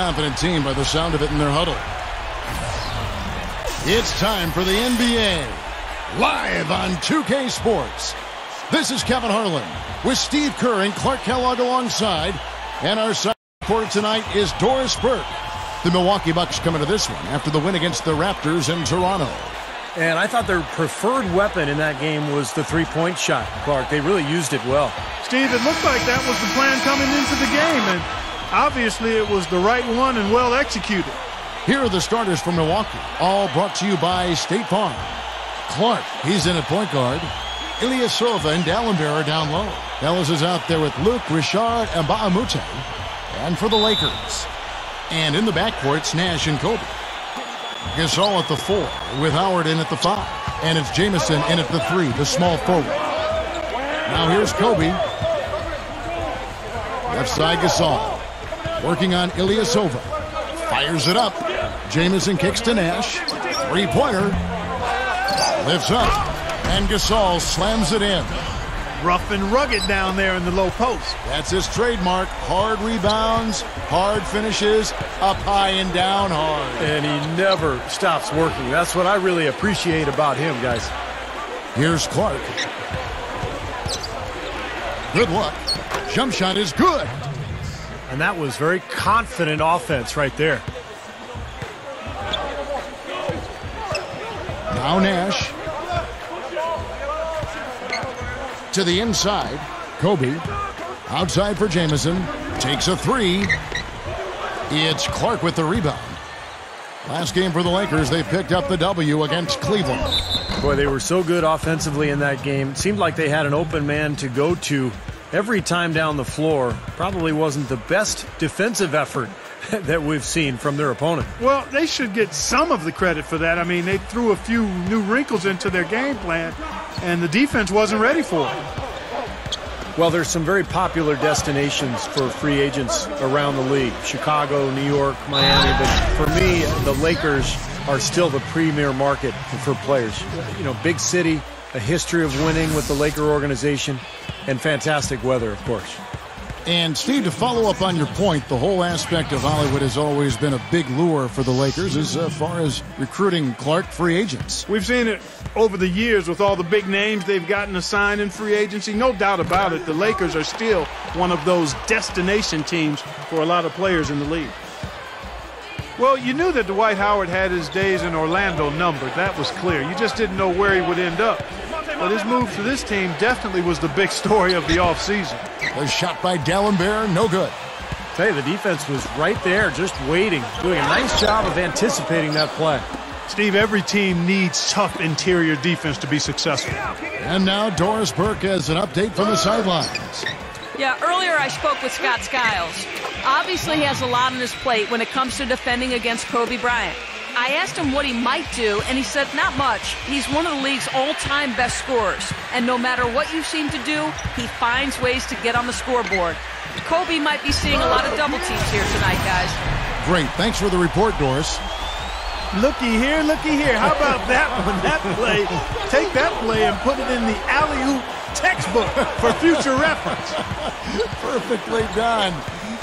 confident team by the sound of it in their huddle. It's time for the NBA, live on 2K Sports. This is Kevin Harlan with Steve Kerr and Clark Kellogg alongside. And our side reporter tonight is Doris Burke. The Milwaukee Bucks come into this one after the win against the Raptors in Toronto. And I thought their preferred weapon in that game was the three-point shot, Clark. They really used it well. Steve, it looked like that was the plan coming into the game, and obviously it was the right one and well executed. Here are the starters for Milwaukee, all brought to you by State Farm. Clark, he's in at point guard. Ilyasova and Dallenberg are down low. Ellis is out there with Luke, Richard, and Mbamute. And for the Lakers. And in the backcourt, it's Nash and Kobe. Gasol at the 4, with Howard in at the 5. And it's Jamison in at the 3, the small forward. Now here's Kobe. Left side Gasol. Working on Ilyasova. Fires it up. Jamison kicks to Nash. Three-pointer. Lifts up. And Gasol slams it in. Rough and rugged down there in the low post. That's his trademark. Hard rebounds, hard finishes, up high and down hard. And he never stops working. That's what I really appreciate about him, guys. Here's Clark. Good luck. Jump shot is good. And that was very confident offense right there. Now Nash. To the inside. Kobe. Outside for Jamison. Takes a 3. It's Clark with the rebound. Last game for the Lakers, they picked up the W against Cleveland. Boy, they were so good offensively in that game. It seemed like they had an open man to go to every time down the floor. Probably wasn't the best defensive effort that we've seen from their opponent. Well, they should get some of the credit for that. I mean, they threw a few new wrinkles into their game plan, and the defense wasn't ready for it. Well, there's some very popular destinations for free agents around the league. Chicago, New York, Miami. But for me, the Lakers are still the premier market for players. You know, big city, a history of winning with the Laker organization, and fantastic weather, of course. And, Steve, to follow up on your point, the whole aspect of Hollywood has always been a big lure for the Lakers as far as recruiting Clark free agents. We've seen it over the years with all the big names they've gotten assigned in free agency. No doubt about it, the Lakers are still one of those destination teams for a lot of players in the league. Well, you knew that Dwight Howard had his days in Orlando numbered. That was clear. You just didn't know where he would end up. But his move to this team definitely was the big story of the offseason. A shot by Dallenberg, no good. Tell you, the defense was right there, just waiting, doing a nice job of anticipating that play. Steve, every team needs tough interior defense to be successful. And now Doris Burke has an update from the sidelines. Yeah, earlier I spoke with Scott Skiles. Obviously, he has a lot on his plate when it comes to defending against Kobe Bryant. I asked him what he might do, and he said not much. He's one of the league's all-time best scorers, and no matter what you seem to do, he finds ways to get on the scoreboard. Kobe might be seeing a lot of double teams here tonight, guys. Great. Thanks for the report, Doris. Looky here, looky here. How about that one? That play. Take that play and put it in the alley-oop textbook for future reference. Perfectly done.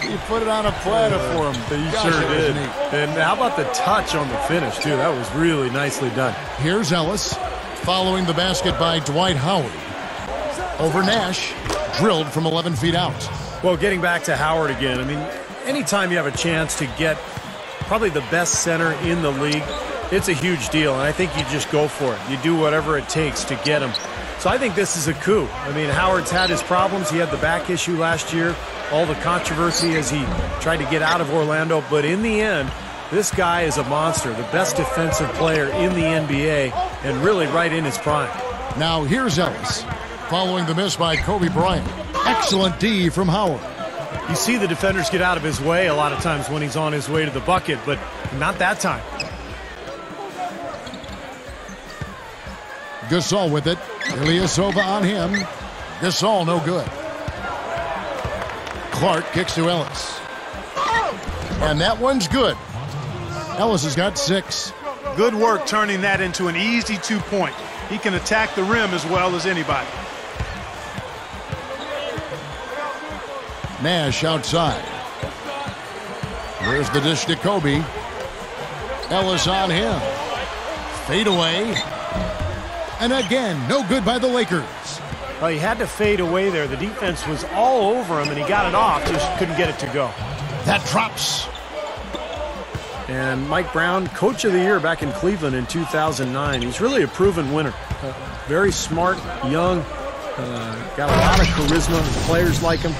He put it on a platter for him. He sure did. And how about the touch on the finish, too? That was really nicely done. Here's Ellis following the basket by Dwight Howard. Over Nash, drilled from 11 feet out. Well, getting back to Howard again, I mean, anytime you have a chance to get probably the best center in the league, it's a huge deal, and I think you just go for it. You do whatever it takes to get him. So I think this is a coup. I mean, Howard's had his problems. He had the back issue last year, all the controversy as he tried to get out of Orlando. But in the end, this guy is a monster, the best defensive player in the NBA, and really right in his prime. Now here's Ellis, following the miss by Kobe Bryant. Excellent D from Howard. You see the defenders get out of his way a lot of times when he's on his way to the bucket, but not that time. Gasol with it. Ilyasova on him. Gasol no good. Clark kicks to Ellis. And that one's good. Ellis has got 6. Good work turning that into an easy 2-point. He can attack the rim as well as anybody. Nash outside. Here's the dish to Kobe. Ellis on him. Fade away. And again, no good by the Lakers. Well, he had to fade away there. The defense was all over him, and he got it off, just couldn't get it to go. That drops. And Mike Brown, Coach of the Year back in Cleveland in 2009. He's really a proven winner. Very smart, young, got a lot of charisma. Players like him.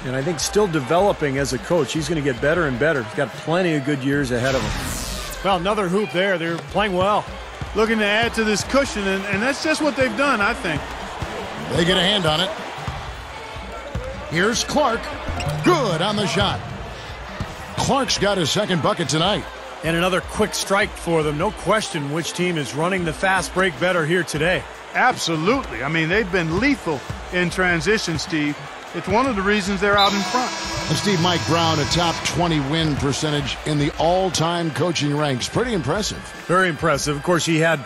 And I think still developing as a coach. He's going to get better and better. He's got plenty of good years ahead of him. Well, another hoop there. They're playing well. Looking to add to this cushion, and that's just what they've done, I think. They get a hand on it. Here's Clark. Good on the shot. Clark's got his second bucket tonight. And another quick strike for them. No question which team is running the fast break better here today. Absolutely. I mean, they've been lethal in transition, Steve. It's one of the reasons they're out in front. And Steve, Mike Brown, a top 20 win percentage in the all-time coaching ranks. Pretty impressive. Very impressive. Of course, he had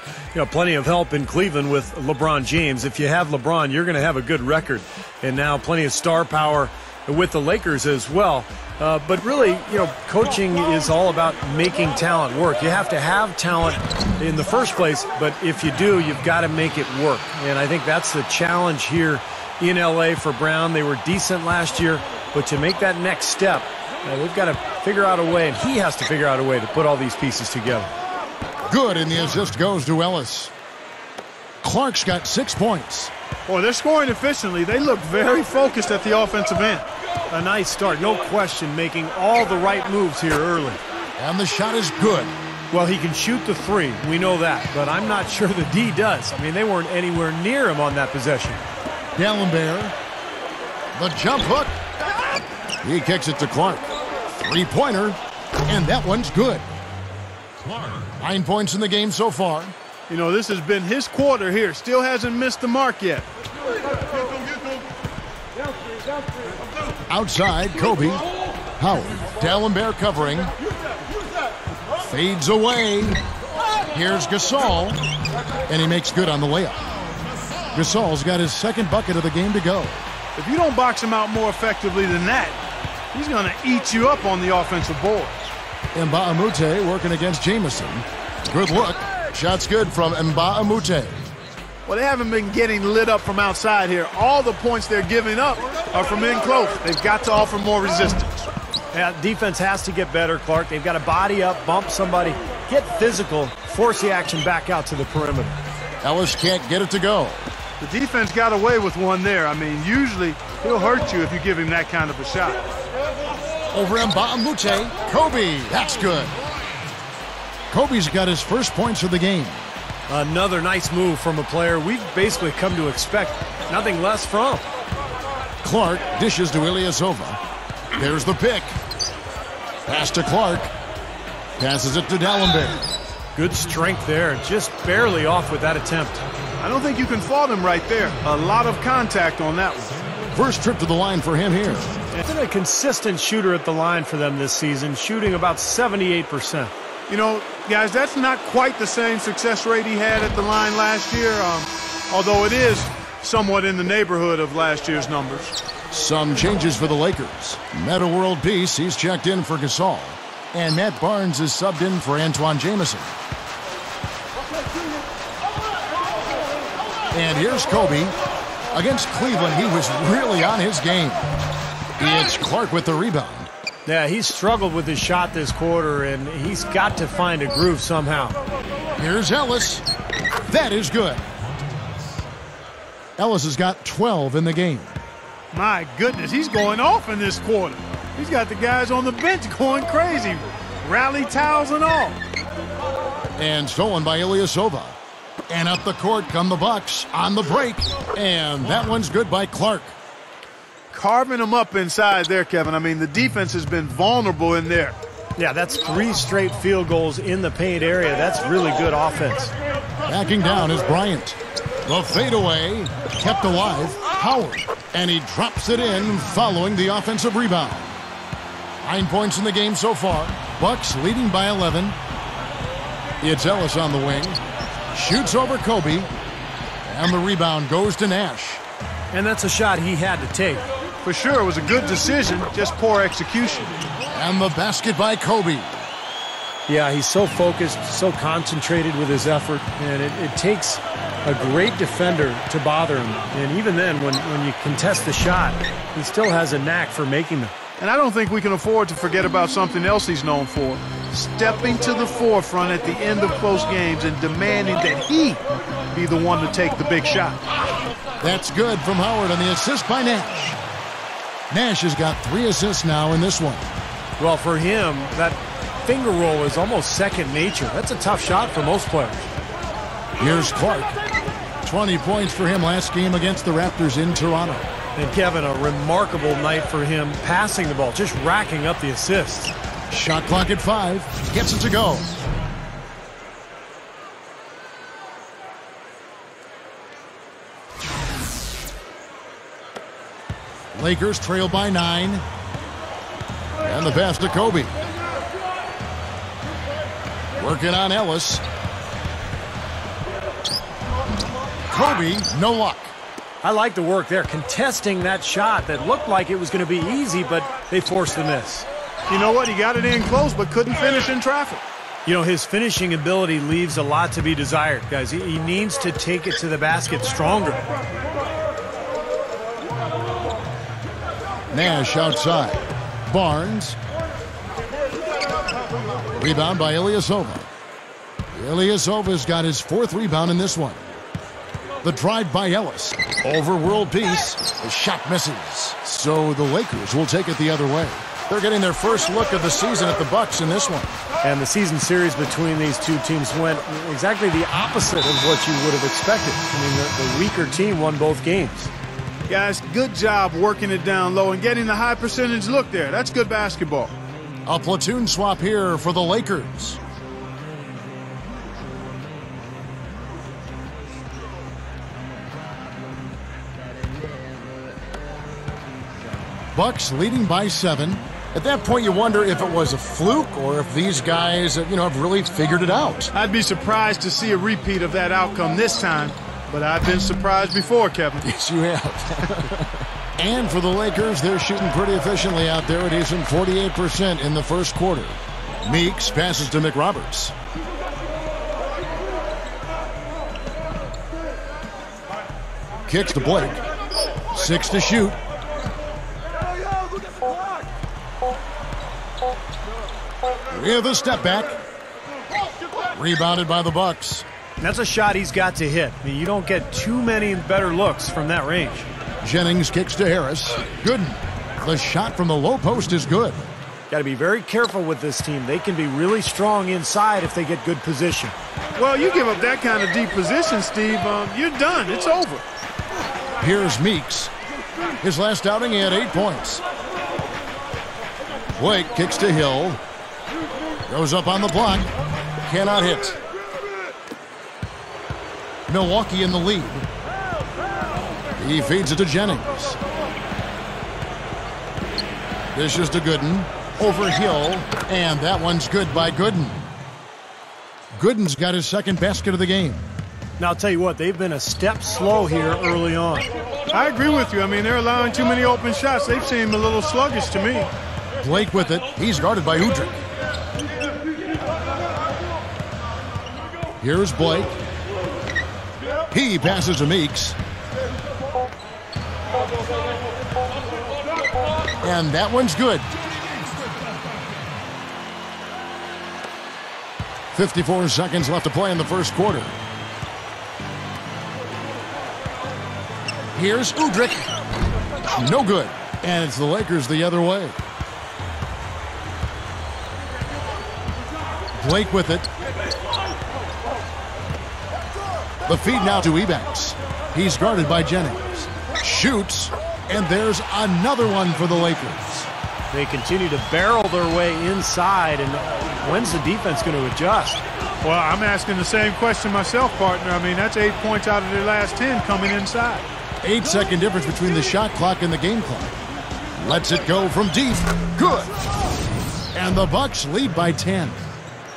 plenty of help in Cleveland with LeBron James. If you have LeBron, you're going to have a good record. And now plenty of star power with the Lakers as well. But really, coaching is all about making talent work. You have to have talent in the first place, but if you do, you've got to make it work. And I think that's the challenge here in LA for Brown. They were decent last year, but to make that next step, they've got to figure out a way, and he has to figure out a way to put all these pieces together. Good, and the assist goes to Ellis. Clark's got 6 points. Boy, they're scoring efficiently. They look very focused at the offensive end. A nice start, no question, making all the right moves here early. And the shot is good. Well, he can shoot the three. We know that, but I'm not sure the D does. I mean, they weren't anywhere near him on that possession. D'Alembert. The jump hook. He kicks it to Clark. Three-pointer. And that one's good. 9 points in the game so far. This has been his quarter here. Still hasn't missed the mark yet. Outside, Kobe. Howard. D'Alembert covering. Fades away. Here's Gasol. And he makes good on the layup. Gasol's got his second bucket of the game to go. If you don't box him out more effectively than that, he's going to eat you up on the offensive boards. Nba2K13 working against Jamison. Good look. Shot's good from Nba2K13. Well, they haven't been getting lit up from outside here. All the points they're giving up are from in close. They've got to offer more resistance. Yeah, defense has to get better, Clark. They've got to body up, bump somebody, get physical, force the action back out to the perimeter. Ellis can't get it to go. The defense got away with one there. I mean, usually he'll hurt you if you give him that kind of a shot. Over Nba2K13. Kobe. That's good. Kobe's got his first points of the game. Another nice move from a player we've basically come to expect nothing less from. Clark dishes to Ilyasova. There's the pick. Pass to Clark. Passes it to D'Alembert. Good strength there. Just barely off with that attempt. I don't think you can fault him right there. A lot of contact on that one. First trip to the line for him here. He's been a consistent shooter at the line for them this season, shooting about 78%. Guys, that's not quite the same success rate he had at the line last year, although it is somewhat in the neighborhood of last year's numbers. Some changes for the Lakers. Meta World Peace, he's checked in for Gasol. And Matt Barnes is subbed in for Antoine Jamison. And here's Kobe. Against Cleveland, he was really on his game. It's Clark with the rebound. Yeah, he's struggled with his shot this quarter, and he's got to find a groove somehow. Here's Ellis. That is good. Ellis has got 12 in the game. My goodness, he's going off in this quarter. He's got the guys on the bench going crazy. Rally towels and all. And stolen by Ilyasova. And up the court come the Bucks on the break. And that one's good by Clark. Carving them up inside there, Kevin. I mean, the defense has been vulnerable in there. Yeah, that's 3 straight field goals in the paint area. That's really good offense. Backing down is Bryant. The fadeaway kept alive. Howard. And he drops it in following the offensive rebound. 9 points in the game so far. Bucks leading by 11. It's Ellis on the wing. Shoots over Kobe. And the rebound goes to Nash. And that's a shot he had to take. For sure, it was a good decision, just poor execution. And the basket by Kobe. Yeah, he's so focused, so concentrated with his effort, and it takes a great defender to bother him. And even then, when you contest the shot, he still has a knack for making them. And I don't think we can afford to forget about something else he's known for. Stepping to the forefront at the end of close games and demanding that he be the one to take the big shot. That's good from Howard on the assist by Nash. Nash has got 3 assists now in this one. Well, for him, that finger roll is almost second nature. That's a tough shot for most players. Here's Clark. 20 points for him last game against the Raptors in Toronto. And Kevin, a remarkable night for him passing the ball, just racking up the assists. Shot clock at 5. Gets it to go. Lakers trail by 9. And the pass to Kobe. Working on Ellis. Kobe, no luck. I like the work there, contesting that shot that looked like it was going to be easy, but they forced the miss. You know what? He got it in close, but couldn't finish in traffic. You know, his finishing ability leaves a lot to be desired, guys. He needs to take it to the basket stronger. Nash outside. Barnes. Rebound by Ilyasova. Ilyasova's got his 4th rebound in this one. The drive by Ellis. Over world peace. The shot misses. So the Lakers will take it the other way. They're getting their first look of the season at the Bucks in this one. And the season series between these two teams went exactly the opposite of what you would have expected. I mean, the weaker team won both games. Guys, good job working it down low and getting the high percentage look there. That's good basketball. A platoon swap here for the Lakers. Bucks leading by 7. At that point, you wonder if it was a fluke or if these guys, have really figured it out. I'd be surprised to see a repeat of that outcome this time, but I've been surprised before, Kevin. Yes, you have. And for the Lakers, they're shooting pretty efficiently out there, a decent 48% in the first quarter. Meeks passes to McRoberts. Kicks to Blake. 6 to shoot. We have a step back. Rebounded by the Bucks. That's a shot he's got to hit. I mean, you don't get too many better looks from that range. Jennings kicks to Harris. Gooden. The shot from the low post is good. Got to be very careful with this team. They can be really strong inside if they get good position. Well, you give up that kind of deep position, Steve, you're done. It's over. Here's Meeks. His last outing, he had 8 points. Blake kicks to Hill. Goes up on the block. Cannot hit. Milwaukee in the lead. He feeds it to Jennings. Dishes to Gooden. Over Hill. And that one's good by Gooden. Gooden's got his 2nd basket of the game. Now, I'll tell you what, they've been a step slow here early on. I agree with you. I mean, they're allowing too many open shots. They've seemed a little sluggish to me. Blake with it. He's guarded by Udrih. Here's Blake. He passes to Meeks. And that one's good. 54 seconds left to play in the first quarter. Here's Udrih. No good. And it's the Lakers the other way. Blake with it. The feed now to Ebanks. He's guarded by Jennings. Shoots, and there's another one for the Lakers. They continue to barrel their way inside, and when's the defense going to adjust? Well, I'm asking the same question myself, partner. I mean, that's 8 points out of their last 10 coming inside. 8-second difference between the shot clock and the game clock. Lets it go from deep. Good. And the Bucks lead by 10.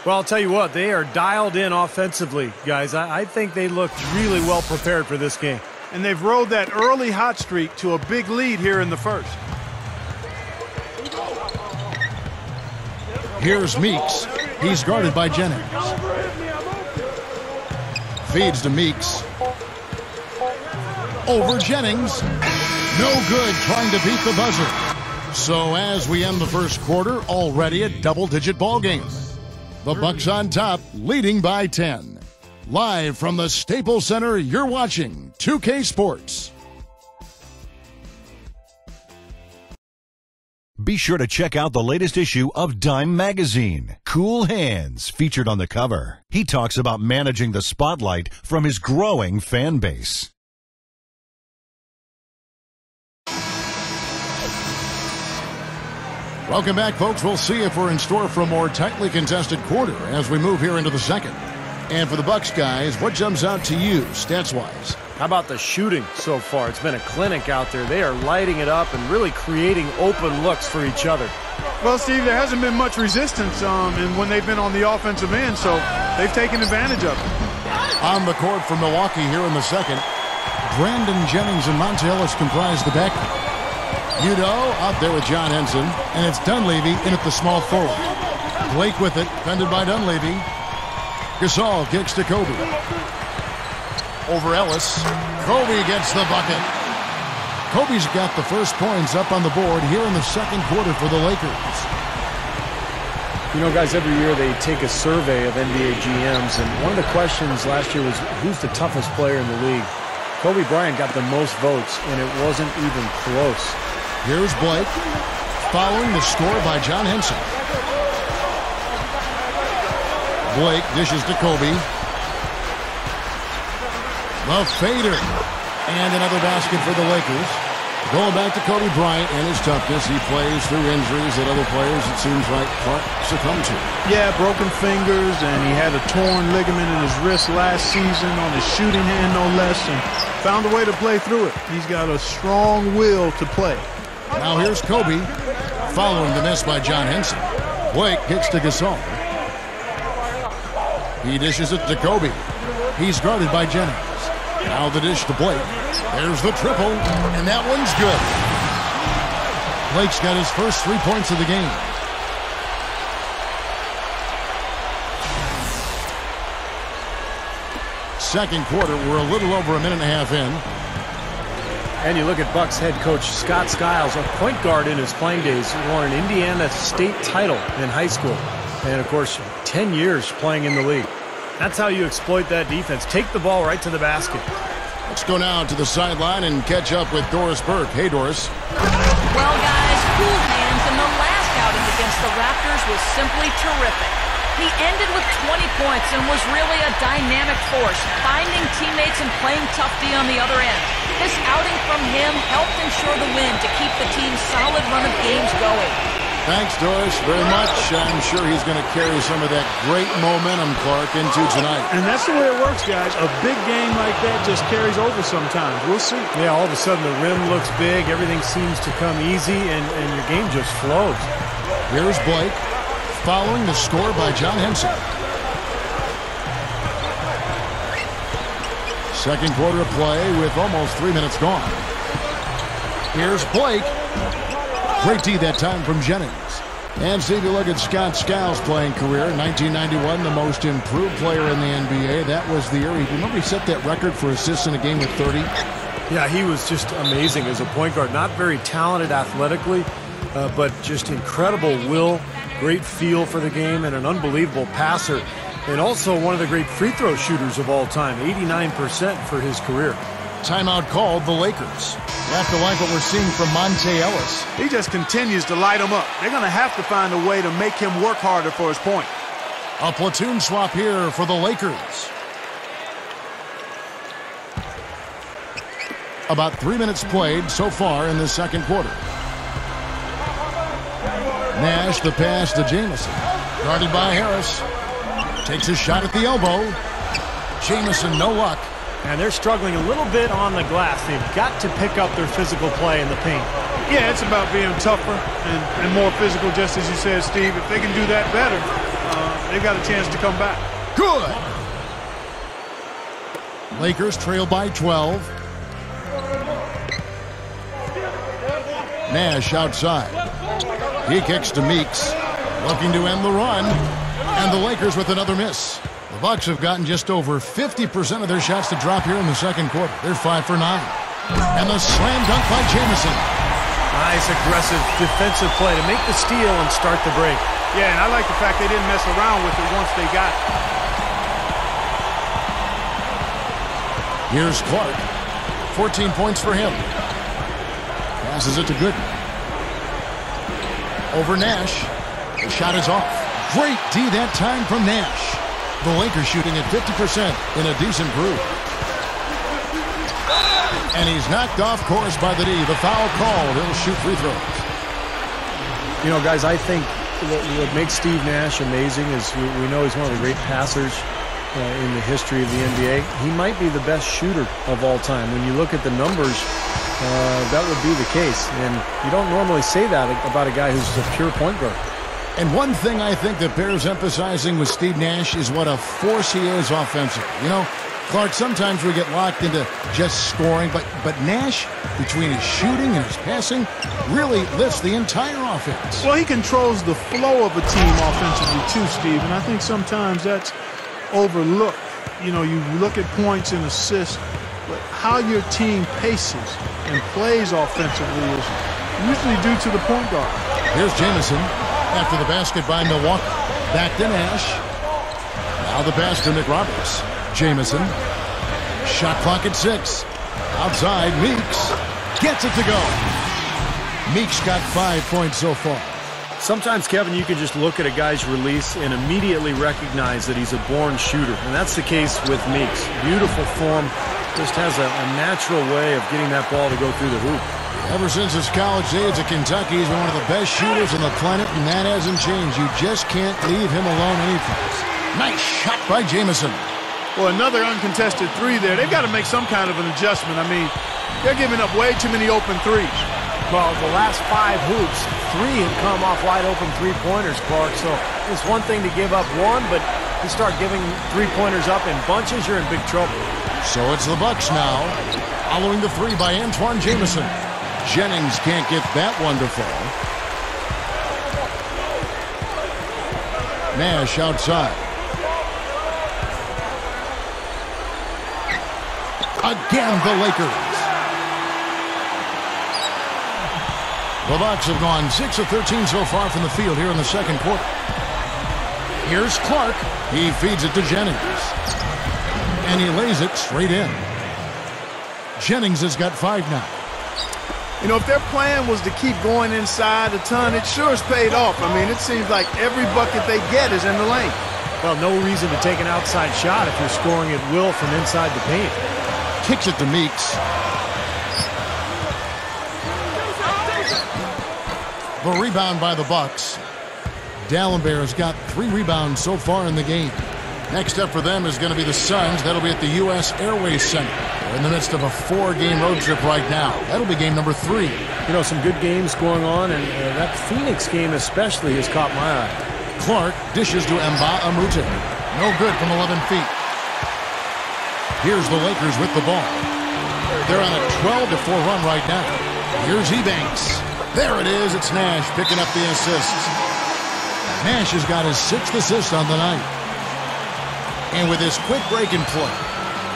Well, I'll tell you what, they are dialed in offensively, guys. I think they look really well prepared for this game. And they've rode that early hot streak to a big lead here in the first. Here's Meeks. He's guarded by Jennings. Feeds to Meeks. Over Jennings. No good, trying to beat the buzzer. So as we end the first quarter, already a double-digit ball game. The Bucks on top, leading by 10. Live from the Staples Center, you're watching 2K Sports. Be sure to check out the latest issue of Dime magazine, Cool Hands, featured on the cover. He talks about managing the spotlight from his growing fan base. Welcome back, folks. We'll see if we're in store for a more tightly contested quarter as we move here into the second. And for the Bucks guys, what jumps out to you, stats-wise? How about the shooting so far? It's been a clinic out there. They are lighting it up and really creating open looks for each other. Well, Steve, there hasn't been much resistance when they've been on the offensive end, so they've taken advantage of it. On the court for Milwaukee here in the second, Brandon Jennings and Monte Ellis comprise the backcourt. Udo out there with John Henson, and it's Dunleavy in at the small forward. Blake with it, defended by Dunleavy. Gasol kicks to Kobe. Over Ellis. Kobe gets the bucket. Kobe's got the first points up on the board here in the second quarter for the Lakers. You know, guys, every year they take a survey of NBA GMs, and one of the questions last year was, who's the toughest player in the league? Kobe Bryant got the most votes, and it wasn't even close. Here's Blake, following the score by John Henson. Blake dishes to Kobe. The fader. And another basket for the Lakers. Going back to Kobe Bryant and his toughness. He plays through injuries that other players, it seems like, Clark succumb to. Yeah, broken fingers, and he had a torn ligament in his wrist last season on his shooting hand, no less, and found a way to play through it. He's got a strong will to play. Now here's Kobe, following the miss by John Henson. Blake kicks to Gasol. He dishes it to Kobe. He's guarded by Jennings. Now the dish to Blake. There's the triple, and that one's good. Blake's got his first 3 points of the game. Second quarter, we're a little over a minute and a half in. And you look at Bucks head coach Scott Skiles, a point guard in his playing days, who won an Indiana State title in high school. And, of course, 10 years playing in the league. That's how you exploit that defense. Take the ball right to the basket. Let's go now to the sideline and catch up with Doris Burke. Hey, Doris. Well, guys, cool hands, and the last outing against the Raptors was simply terrific. He ended with 20 points and was really a dynamic force, finding teammates and playing tough D on the other end. This outing from him helped ensure the win to keep the team's solid run of games going. Thanks, Doris, very much. I'm sure he's going to carry some of that great momentum, Clark, into tonight. And that's the way it works, guys. A big game like that just carries over sometimes. We'll see. Yeah, all of a sudden the rim looks big. Everything seems to come easy, and your game just flows. Here's Blake, following the score by John Henson. Second quarter of play with almost 3 minutes gone. Here's Blake. Great D that time from Jennings. And see if you look at Scott Skiles' playing career, 1991, the most improved player in the NBA. That was the year. Remember he set that record for assists in a game with 30? Yeah, he was just amazing as a point guard. Not very talented athletically, but just incredible will, great feel for the game, and an unbelievable passer. And also one of the great free throw shooters of all time, 89% for his career. Timeout called the Lakers. You have to like what we're seeing from Monte Ellis. He just continues to light them up. They're going to have to find a way to make him work harder for his point. A platoon swap here for the Lakers. About 3 minutes played so far in the second quarter. Nash, the pass to Jamison. Guarded by Harris. Takes a shot at the elbow. Jamison, no luck. And they're struggling a little bit on the glass. They've got to pick up their physical play in the paint. Yeah, it's about being tougher and more physical, just as you said, Steve. If they can do that better, they've got a chance to come back. Good. Lakers trail by 12. Nash outside. He kicks to Meeks. Looking to end the run. And the Lakers with another miss. The Bucks have gotten just over 50% of their shots to drop here in the second quarter. They're 5 for 9. And the slam dunk by Jamison. Nice aggressive defensive play to make the steal and start the break. Yeah, and I like the fact they didn't mess around with it once they got it. Here's Clark. 14 points for him. Passes it to Gooden. Over Nash. The shot is off. Great D that time from Nash. The Lakers shooting at 50% in a decent groove. And he's knocked off course by the D. The foul called. He'll shoot free throws. You know, guys, I think what makes Steve Nash amazing is we know he's one of the great passers in the history of the NBA. He might be the best shooter of all time. When you look at the numbers, that would be the case. And you don't normally say that about a guy who's a pure point guard. And one thing I think that bears emphasizing with Steve Nash is what a force he is offensively. You know, Clark, sometimes we get locked into just scoring, but Nash, between his shooting and his passing, really lifts the entire offense. Well, he controls the flow of a team offensively too, Steve, and I think sometimes that's overlooked. You know, you look at points and assists, but how your team paces and plays offensively is usually due to the point guard. Here's Jamison after the basket by Milwaukee. Back to Nash. Now the pass to McRoberts. Jamison. Shot clock at 6. Outside, Meeks gets it to go. Meeks got 5 points so far. Sometimes, Kevin, you can just look at a guy's release and immediately recognize that he's a born shooter. And that's the case with Meeks. Beautiful form. Just has a natural way of getting that ball to go through the hoop. Ever since his college days at Kentucky, he's been one of the best shooters on the planet, and that hasn't changed. You just can't leave him alone anyplace. Nice shot by Jamison. Well, another uncontested three there. They've got to make some kind of an adjustment. I mean, they're giving up way too many open threes. Well, the last 5 hoops, 3 have come off wide open three-pointers, Clark. So it's one thing to give up one, but you start giving three-pointers up in bunches, you're in big trouble. So it's the Bucks now, following the 3 by Antoine Jamison. Jennings can't get that one to fall. Nash outside. Again, the Lakers. The Bucks have gone 6 of 13 so far from the field here in the second quarter. Here's Clark. He feeds it to Jennings. And he lays it straight in. Jennings has got 5 now. You know, if their plan was to keep going inside a ton, it sure has paid off. I mean, it seems like every bucket they get is in the lane. Well, no reason to take an outside shot if you're scoring at will from inside the paint. Kicks it to Meeks. The rebound by the Bucks. Dallenberg's got 3 rebounds so far in the game. Next up for them is going to be the Suns. That'll be at the U.S. Airways Center. They're in the midst of a 4-game road trip right now. That'll be game number 3. You know, some good games going on, and that Phoenix game especially has caught my eye. Clark dishes to Mba. No good from 11 feet. Here's the Lakers with the ball. They're on a 12-4 run right now. Here's Ebanks. There it is. It's Nash picking up the assists. Nash has got his 6th assist on the night. And with his quick break in play,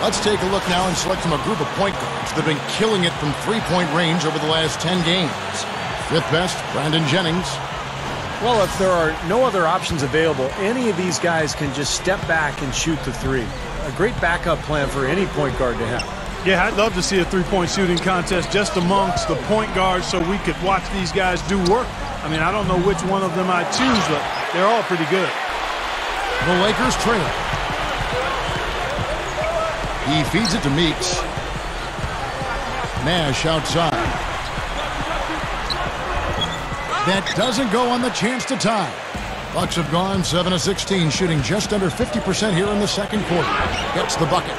let's take a look now and select from a group of point guards that have been killing it from three-point range over the last 10 games. 5th best, Brandon Jennings. Well, if there are no other options available, any of these guys can just step back and shoot the 3. A great backup plan for any point guard to have. Yeah, I'd love to see a three-point shooting contest just amongst the point guards so we could watch these guys do work. I mean, I don't know which one of them I'd choose, but they're all pretty good. The Lakers trail. He feeds it to Meeks. Nash outside. That doesn't go on the chance to tie. Bucks have gone 7 of 16, shooting just under 50% here in the second quarter. Gets the bucket.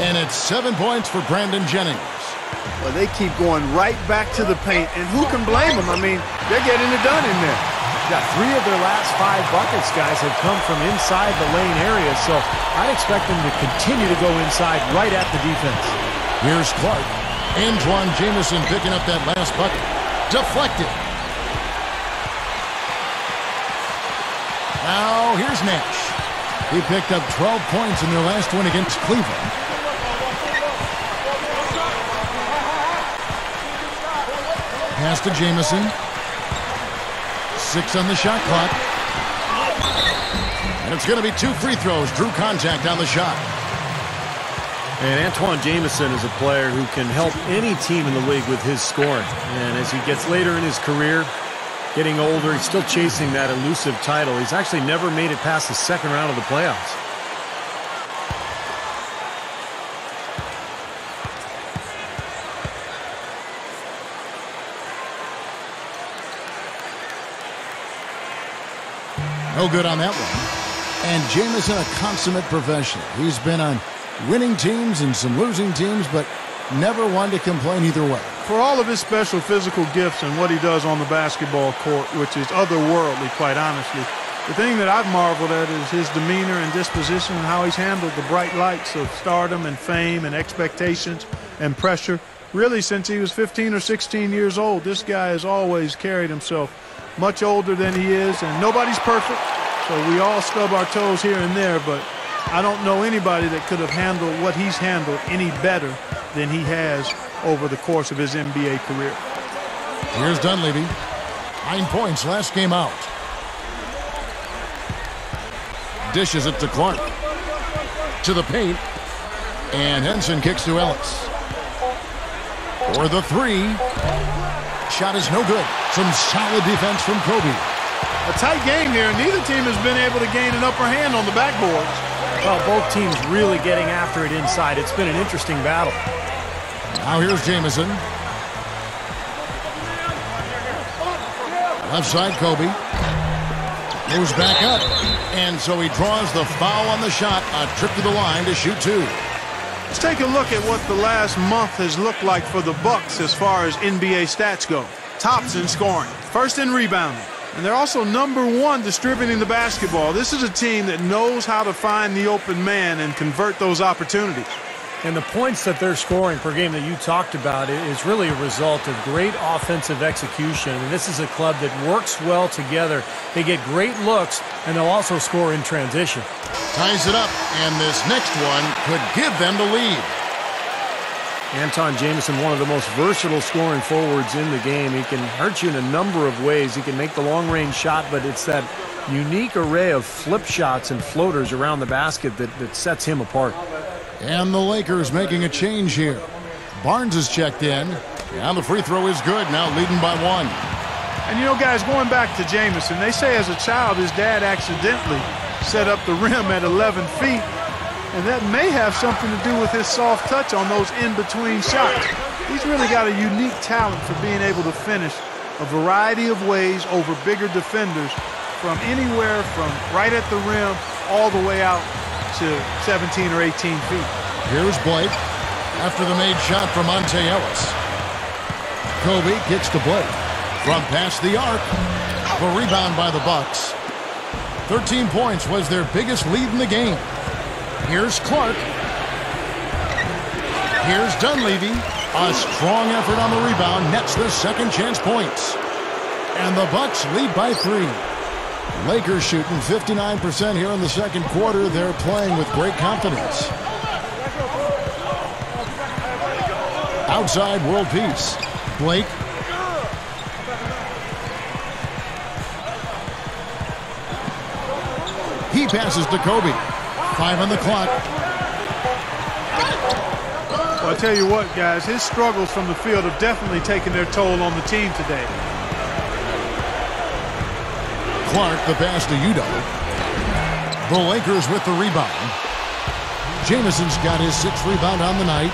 And it's 7 points for Brandon Jennings. Well, they keep going right back to the paint, and who can blame them? I mean, they're getting it done in there. Yeah, 3 of their last 5 buckets, guys, have come from inside the lane area, so I'd expect them to continue to go inside right at the defense. Here's Clark. Antoine Jamison picking up that last bucket. Deflected. Now here's Nash. He picked up 12 points in their last win against Cleveland. Pass to Jamison. 6 on the shot clock. And it's going to be 2 free throws. Drew contact on the shot. And Antoine Jamison is a player who can help any team in the league with his scoring. And as he gets later in his career, getting older, he's still chasing that elusive title. He's actually never made it past the second round of the playoffs. No good on that one. And Jamison, a consummate professional. He's been on winning teams and some losing teams, but never one to complain either way. For all of his special physical gifts and what he does on the basketball court, which is otherworldly, quite honestly, the thing that I've marveled at is his demeanor and disposition and how he's handled the bright lights of stardom and fame and expectations and pressure. Really, since he was 15 or 16 years old, this guy has always carried himself much older than he is, and nobody's perfect, so we all stub our toes here and there, but I don't know anybody that could have handled what he's handled any better than he has over the course of his NBA career. Here's Dunleavy. 9 points last game out. Dishes it to Clark. To the paint. And Henson kicks to Ellis. For the 3. Shot is no good. Some solid defense from Kobe. A tight game here. Neither team has been able to gain an upper hand on the backboards. Well, both teams really getting after it inside. It's been an interesting battle. Now here's Jamison. Left side, Kobe. Moves back up. And so he draws the foul on the shot. A trip to the line to shoot 2. Let's take a look at what the last month has looked like for the Bucks as far as NBA stats go. Tops in scoring. First in rebounding. And they're also #1 distributing the basketball. This is a team that knows how to find the open man and convert those opportunities. And the points that they're scoring per game that you talked about is really a result of great offensive execution. And this is a club that works well together. They get great looks, and they'll also score in transition. Ties it up, and this next one could give them the lead. Anton Jamison, one of the most versatile scoring forwards in the game. He can hurt you in a number of ways. He can make the long-range shot, but it's that unique array of flip shots and floaters around the basket that sets him apart. And the Lakers making a change here. Barnes is checked in. Now the free throw is good, now leading by 1. And you know, guys, going back to Jamison, they say as a child his dad accidentally set up the rim at 11 feet. And that may have something to do with his soft touch on those in-between shots. He's really got a unique talent for being able to finish a variety of ways over bigger defenders from anywhere from right at the rim all the way out to 17 or 18 feet. Here's Blake after the made shot from Monte Ellis. Kobe gets to Blake from past the arc. The rebound by the Bucks. 13 points was their biggest lead in the game. Here's Clark. Here's Dunleavy. A strong effort on the rebound nets the second chance points. And the Bucks lead by 3. Lakers shooting 59% here in the second quarter. They're playing with great confidence. Outside, world peace. Blake. He passes to Kobe. 5 on the clock. Well, I tell you what, guys, his struggles from the field have definitely taken their toll on the team today. Clark, the pass to Udo. The Lakers with the rebound. Jamison's got his 6th rebound on the night.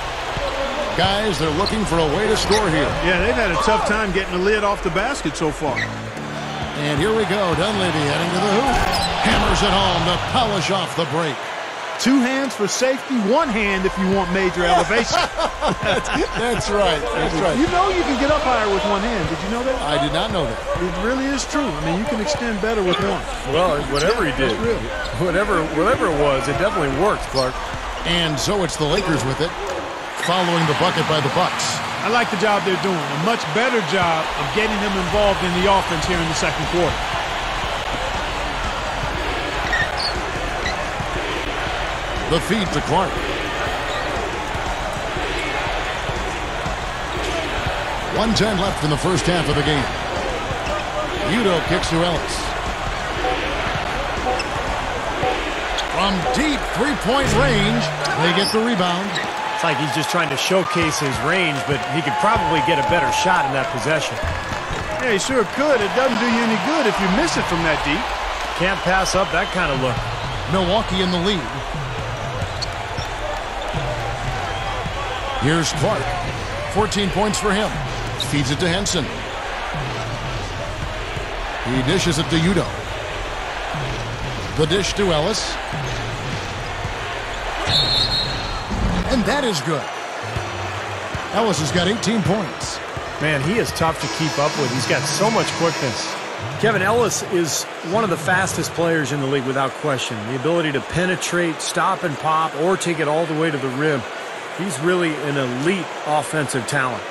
Guys, they're looking for a way to score here. Yeah, they've had a tough time getting the lid off the basket so far. And here we go. Dunleavy heading to the hoop. Hammers it home to polish off the break. 2 hands for safety, 1 hand if you want major elevation. That's right. That's right. You know you can get up higher with 1 hand. Did you know that? I did not know that. It really is true. I mean, you can extend better with 1. Well, whatever he did, whatever it was, it definitely worked, Clark. And so it's the Lakers with it, following the bucket by the Bucks. I like the job they're doing. A much better job of getting him involved in the offense here in the second quarter. The feed to Clark. .110 left in the first half of the game. Udo kicks to Ellis. From deep three-point range, they get the rebound. It's like he's just trying to showcase his range, but he could probably get a better shot in that possession. Yeah, he sure could. It doesn't do you any good if you miss it from that deep. Can't pass up that kind of look. Milwaukee in the lead. Here's Clark. 14 points for him. Feeds it to Henson. He dishes it to Udo. The dish to Ellis. And that is good. Ellis has got 18 points. Man, he is tough to keep up with. He's got so much quickness. Kevin, Ellis is one of the fastest players in the league without question. The ability to penetrate, stop and pop, or take it all the way to the rim. He's really an elite offensive talent.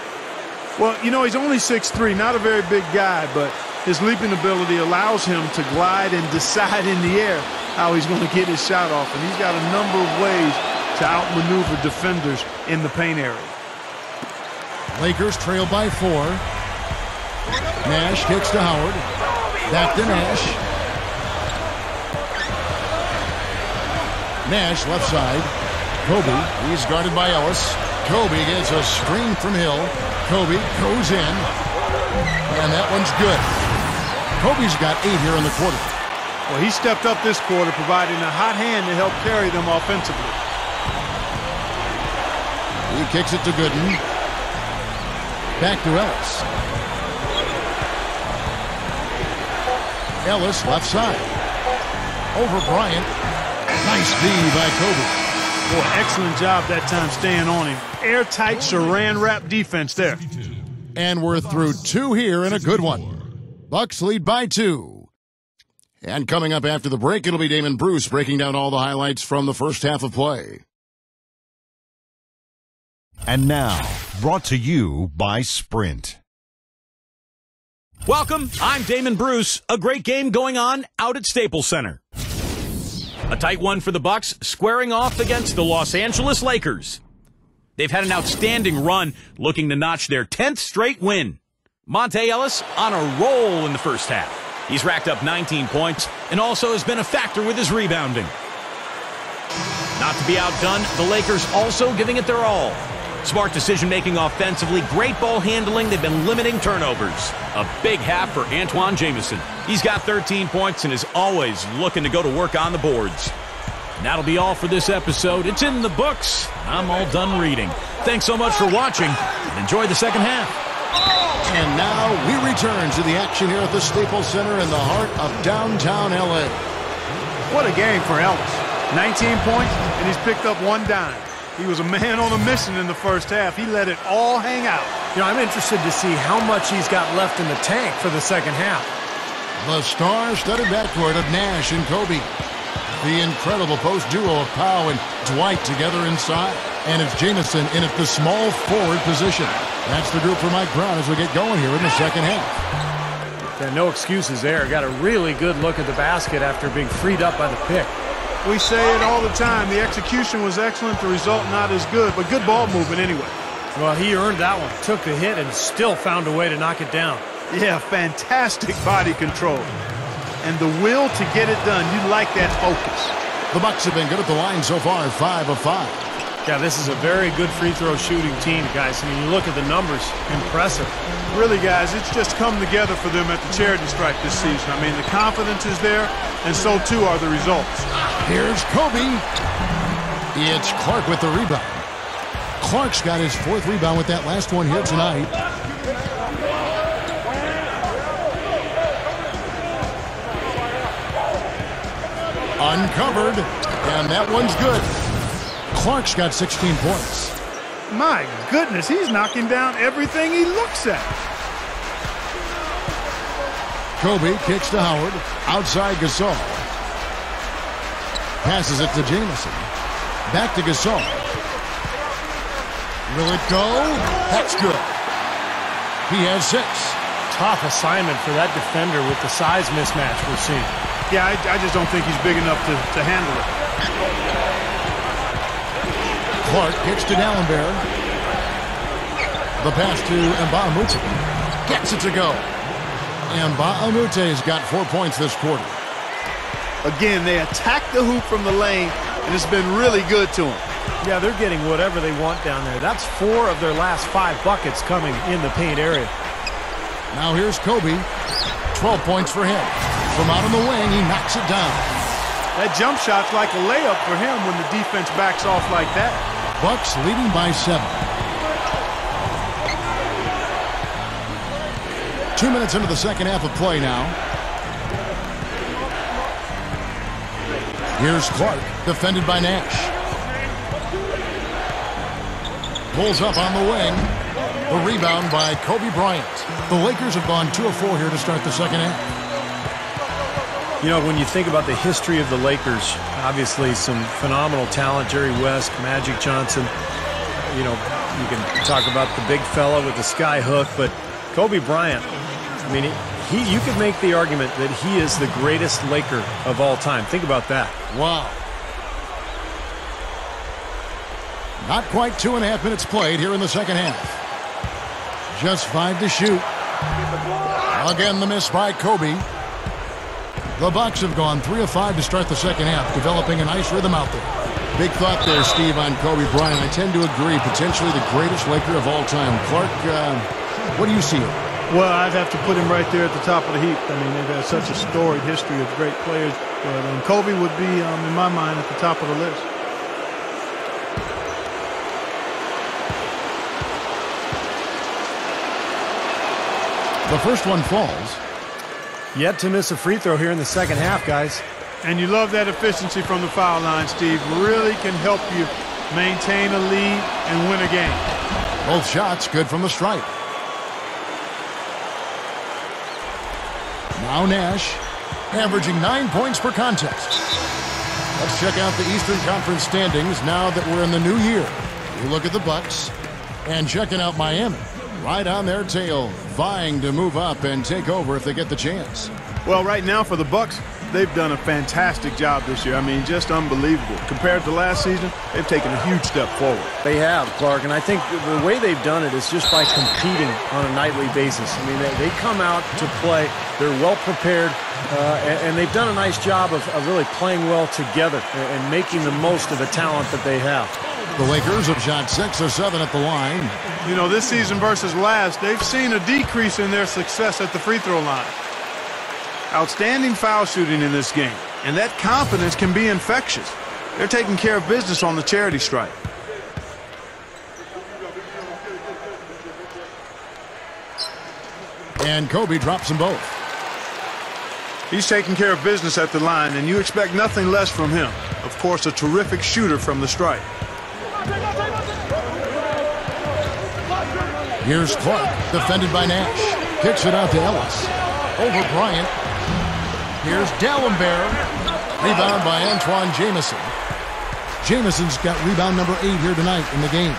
Well, you know, he's only 6'3", not a very big guy, but his leaping ability allows him to glide and decide in the air how he's going to get his shot off. And he's got a number of ways to outmaneuver defenders in the paint area. Lakers trail by 4. Nash kicks to Howard. Back to Nash. Nash left side. Kobe, he's guarded by Ellis. Kobe gets a screen from Hill. Kobe goes in. And that one's good. Kobe's got 8 here in the quarter. Well, he stepped up this quarter, providing a hot hand to help carry them offensively. He kicks it to Gooden. Back to Ellis. Ellis left side. Over Bryant. Nice D by Kobe. Boy, excellent job that time staying on him. Airtight saran wrap defense there. And we're through 2 here and a good one. Bucks lead by 2. And coming up after the break, it'll be Damon Bruce breaking down all the highlights from the first half of play. And now, brought to you by Sprint. Welcome, I'm Damon Bruce. A great game going on out at Staples Center. A tight one for the Bucks, squaring off against the Los Angeles Lakers. They've had an outstanding run, looking to notch their 10th straight win. Monte Ellis on a roll in the first half. He's racked up 19 points and also has been a factor with his rebounding. Not to be outdone, the Lakers also giving it their all. Smart decision-making offensively, great ball handling. They've been limiting turnovers. A big half for Antoine Jamison. He's got 13 points and is always looking to go to work on the boards. And that'll be all for this episode. It's in the books. I'm all done reading. Thanks so much for watching, and enjoy the second half. And now we return to the action here at the Staples Center in the heart of downtown L.A. What a game for Ellis. 19 points, and he's picked up 1 dime. He was a man on a mission in the first half. He let it all hang out. You know, I'm interested to see how much he's got left in the tank for the second half. The star-studded backcourt of Nash and Kobe. The incredible post duo of Powell and Dwight together inside. And it's Jamison in at the small forward position. That's the group for Mike Brown as we get going here in the second half. Yeah, no excuses there. Got a really good look at the basket after being freed up by the pick. We say it all the time. The execution was excellent. The result not as good, but good ball movement anyway. Well, he earned that one. Took the hit and still found a way to knock it down. Yeah, fantastic body control. And the will to get it done. You like that focus. The Bucks have been good at the line so far, 5 of 5. Yeah, this is a very good free throw shooting team, guys. I mean, you look at the numbers, impressive. Really, guys, it's just come together for them at the charity stripe this season. I mean, the confidence is there, and so too are the results. Here's Kobe. It's Clark with the rebound. Clark's got his 4th rebound with that last one here tonight. Uncovered, and that one's good. Clark's got 16 points. My goodness, he's knocking down everything he looks at. Kobe kicks to Howard. Outside Gasol. Passes it to Jamison. Back to Gasol. Will it go? That's good. He has 6. Tough assignment for that defender with the size mismatch we're seeing. Yeah, I just don't think he's big enough to handle it. Clark kicks to Dallenberg. The pass to Nba2K13. Gets it to go. Nba2K13's got 4 points this quarter. Again, they attack the hoop from the lane, and it's been really good to them. Yeah, they're getting whatever they want down there. That's 4 of their last 5 buckets coming in the paint area. Now here's Kobe. 12 points for him. From out on the wing, he knocks it down. That jump shot's like a layup for him when the defense backs off like that. Bucks leading by 7. 2 minutes into the second half of play now. Here's Clark, defended by Nash. Pulls up on the wing. The rebound by Kobe Bryant. The Lakers have gone 2 of 4 here to start the second half. You know, when you think about the history of the Lakers, obviously some phenomenal talent, Jerry West, Magic Johnson. You know, you can talk about the big fella with the sky hook, but Kobe Bryant, I mean, you could make the argument that he is the greatest Laker of all time. Think about that. Wow. Not quite 2.5 minutes played here in the second half. Just 5 to shoot. Again, the miss by Kobe. The Bucks have gone 3 of 5 to start the second half, developing a nice rhythm out there. Big thought there, Steve, on Kobe Bryant. I tend to agree, potentially the greatest Laker of all time. Clark, what do you see? Well, I'd have to put him right there at the top of the heap. I mean, they've had such a storied history of great players. And Kobe would be, in my mind, at the top of the list. The first one falls. Yet to miss a free throw here in the second half, guys. And you love that efficiency from the foul line, Steve. Really can help you maintain a lead and win a game. Both shots good from the stripe. Now Nash, averaging 9 points per contest. Let's check out the Eastern Conference standings now that we're in the new year. We look at the Bucks and checking out Miami. Right on their tail, vying to move up and take over if they get the chance. Well, right now for the Bucks, they've done a fantastic job this year. I mean, just unbelievable. Compared to last season, they've taken a huge step forward. They have, Clark, and I think the way they've done it is just by competing on a nightly basis. I mean, they come out to play. They're well prepared, and they've done a nice job of really playing well together and making the most of the talent that they have. The Lakers have shot 6 or 7 at the line. You know, this season versus last, they've seen a decrease in their success at the free throw line. Outstanding foul shooting in this game, and that confidence can be infectious. They're taking care of business on the charity stripe. And Kobe drops them both. He's taking care of business at the line, and you expect nothing less from him. Of course, a terrific shooter from the stripe. Here's Clark, defended by Nash. Kicks it out to Ellis. Over Bryant. Here's Dallenberg. Rebound by Antoine Jamison. Jamison's got rebound number 8 here tonight in the game.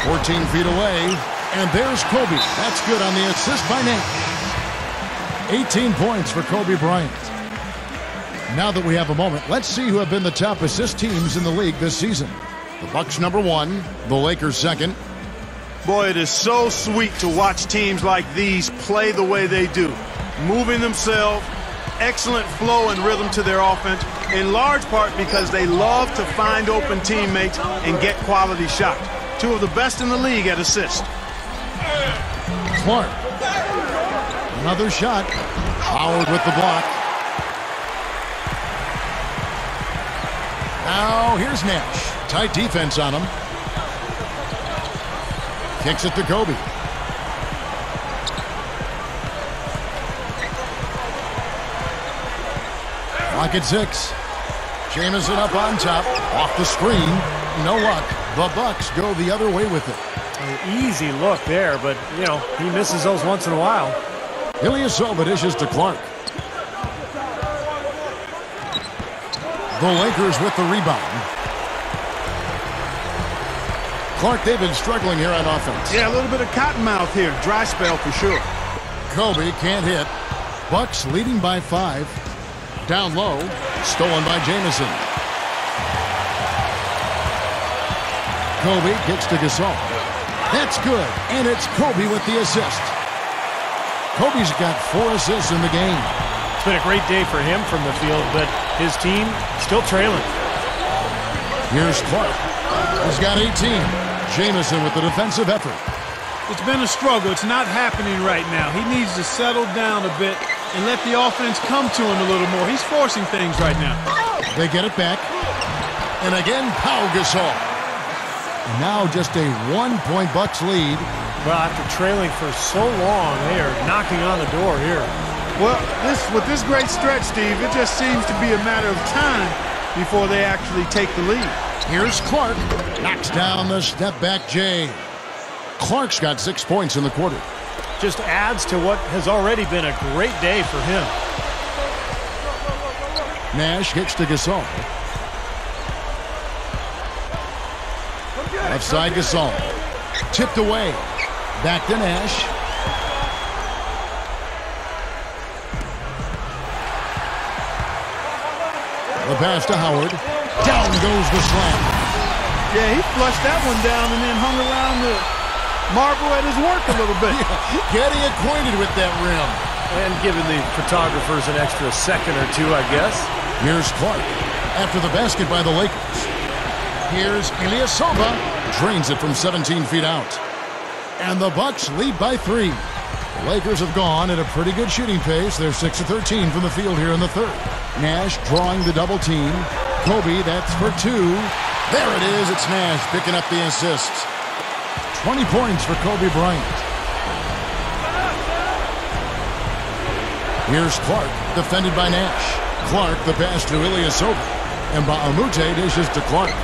14 feet away. And there's Kobe. That's good on the assist by Nash. 18 points for Kobe Bryant. Now that we have a moment, let's see who have been the top assist teams in the league this season. The Bucks number 1, the Lakers second. Boy, it is so sweet to watch teams like these play the way they do. Moving themselves, excellent flow and rhythm to their offense, in large part because they love to find open teammates and get quality shots. 2 of the best in the league at assists. Clark. Another shot. Howard with the block. Now here's Nash. Tight defense on him. Kicks it to Kobe. Clock at 6. Jamison up on top. Off the screen. No luck. The Bucks go the other way with it. An easy look there, but, you know, he misses those once in a while. Ilyasova dishes to Clark. The Lakers with the rebound. Clark, they've been struggling here on offense. Yeah, a little bit of cottonmouth here. Dry spell for sure. Kobe can't hit. Bucks leading by 5. Down low. Stolen by Jamison. Kobe kicks to Gasol. That's good, and it's Kobe with the assist. Kobe's got 4 assists in the game. It's been a great day for him from the field, but his team still trailing. Here's Clark. He's got 18. Jamison with the defensive effort. It's been a struggle. It's not happening right now. He needs to settle down a bit and let the offense come to him a little more. He's forcing things right now. They get it back. And again, Pau Gasol. And now just a 1-point Bucks lead. Well, after trailing for so long, they are knocking on the door here. Well, with this great stretch, Steve, it just seems to be a matter of time before they actually take the lead. Here's Clark. Knocks down the step-back J. Clark's got 6 points in the quarter. Just adds to what has already been a great day for him. Nash kicks to Gasol. Left side Gasol. Tipped away. Back to Nash. The pass to Howard. Down goes the slam. Yeah, he flushed that one down and then hung around the marvel at his work a little bit. Getting acquainted with that rim. And giving the photographers an extra second or two, I guess. Here's Clark. After the basket by the Lakers. Here's Ilyasova. Drains it from 17 feet out. And the Bucks lead by 3. The Lakers have gone at a pretty good shooting pace. They're 6 of 13 from the field here in the third. Nash drawing the double team. Kobe, that's for 2. There it is. It's Nash picking up the assist. 20 points for Kobe Bryant. Here's Clark, defended by Nash. Clark, the pass to Ilyasova. And Baamute dishes to Clark.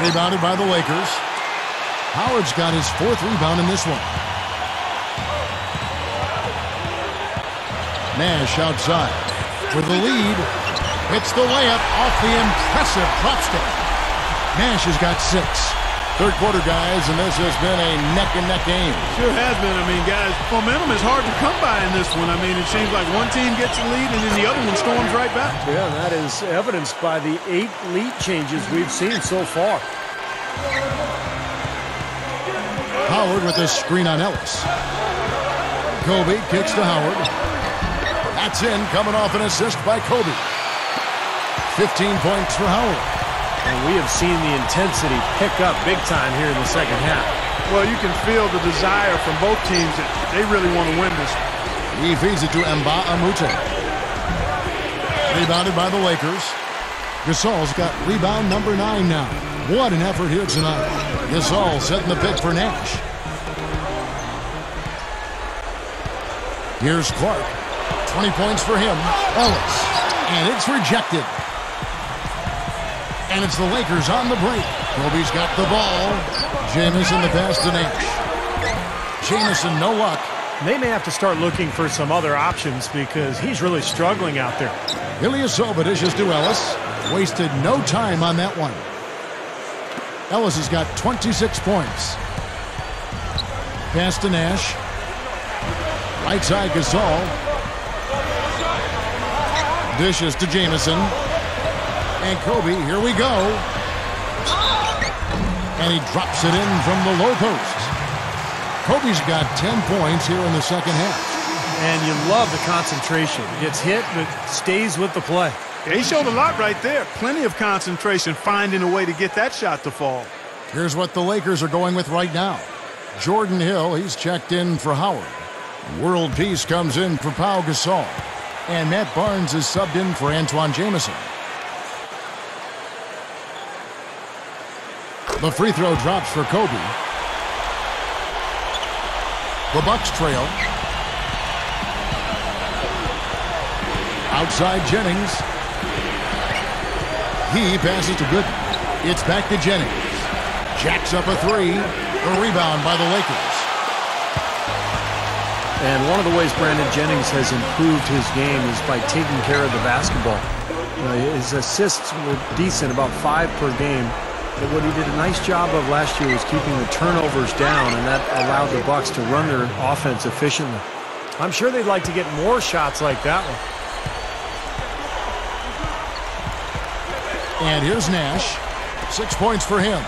Rebounded by the Lakers. Howard's got his 4th rebound in this one. Nash outside for the lead. It's the layup off the impressive drop step. Nash has got 6. Third quarter, guys, and this has been a neck-and-neck game. Sure has been. I mean, guys, momentum is hard to come by in this one. I mean, it seems like one team gets the lead and then the other one storms right back. Yeah, that is evidenced by the 8 lead changes we've seen so far. Howard with a screen on Ellis. Kobe kicks to Howard. That's in, coming off an assist by Kobe. 15 points for Howard. And we have seen the intensity pick up big time here in the second half. Well, you can feel the desire from both teams that they really want to win this. He feeds it to Mbaamute. Rebounded by the Lakers. Gasol's got rebound number 9 now. What an effort here tonight. Gasol setting the pick for Nash. Here's Clark. 20 points for him. Ellis. And it's rejected. And it's the Lakers on the break. Kobe's got the ball. Jamison the pass to Nash. Jamison, no luck. They may have to start looking for some other options because he's really struggling out there. Ilyasova dishes to Ellis. Wasted no time on that one. Ellis has got 26 points. Pass to Nash. Right side Gasol. Dishes to Jamison. And Kobe, here we go. And he drops it in from the low post. Kobe's got 10 points here in the second half. And you love the concentration. Gets hit, but stays with the play. Yeah, he showed a lot right there. Plenty of concentration, finding a way to get that shot to fall. Here's what the Lakers are going with right now. Jordan Hill, he's checked in for Howard. World Peace comes in for Pau Gasol. And Matt Barnes is subbed in for Antoine Jamison. The free throw drops for Kobe. The Bucks trail. Outside Jennings. He passes to Gooden. It's back to Jennings. Jacks up a 3. The rebound by the Lakers. And one of the ways Brandon Jennings has improved his game is by taking care of the basketball. His assists were decent, about 5 per game. But what he did a nice job of last year was keeping the turnovers down, and that allowed the Bucks to run their offense efficiently. I'm sure they'd like to get more shots like that one. And here's Nash. 6 points for him.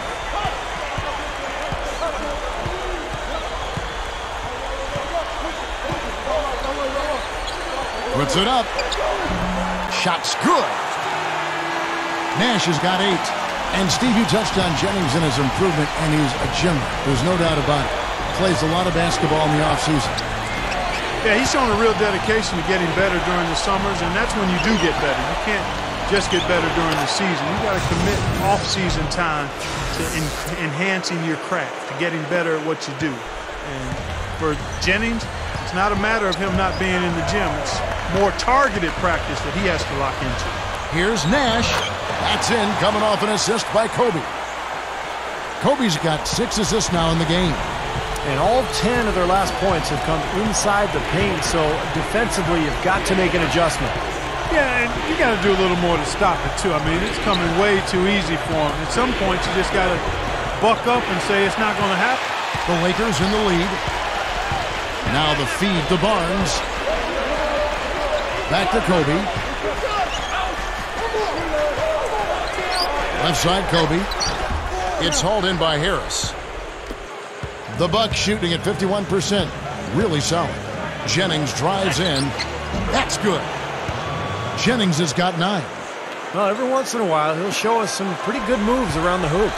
Puts it up. Shot's good. Nash has got 8. And Steve, you touched on Jennings and his improvement, and he's a gymmer. There's no doubt about it. Plays a lot of basketball in the offseason. Yeah, he's shown a real dedication to getting better during the summers, and that's when you do get better. You can't just get better during the season. You got to commit off-season time to enhancing your craft, to getting better at what you do. And for Jennings, it's not a matter of him not being in the gym. It's more targeted practice that he has to lock into. Here's Nash. That's in, coming off an assist by Kobe. Kobe's got 6 assists now in the game. And all 10 of their last points have come inside the paint, so defensively you've got to make an adjustment. Yeah, and you got to do a little more to stop it, too. I mean, it's coming way too easy for him. At some point, you just got to buck up and say it's not going to happen. The Lakers in the lead. Now the feed to Barnes. Back to Kobe. Left side, Kobe. It's hauled in by Harris. The Bucks shooting at 51%. Really solid. Jennings drives in. That's good. Jennings has got 9. Well, every once in a while, he'll show us some pretty good moves around the hoop.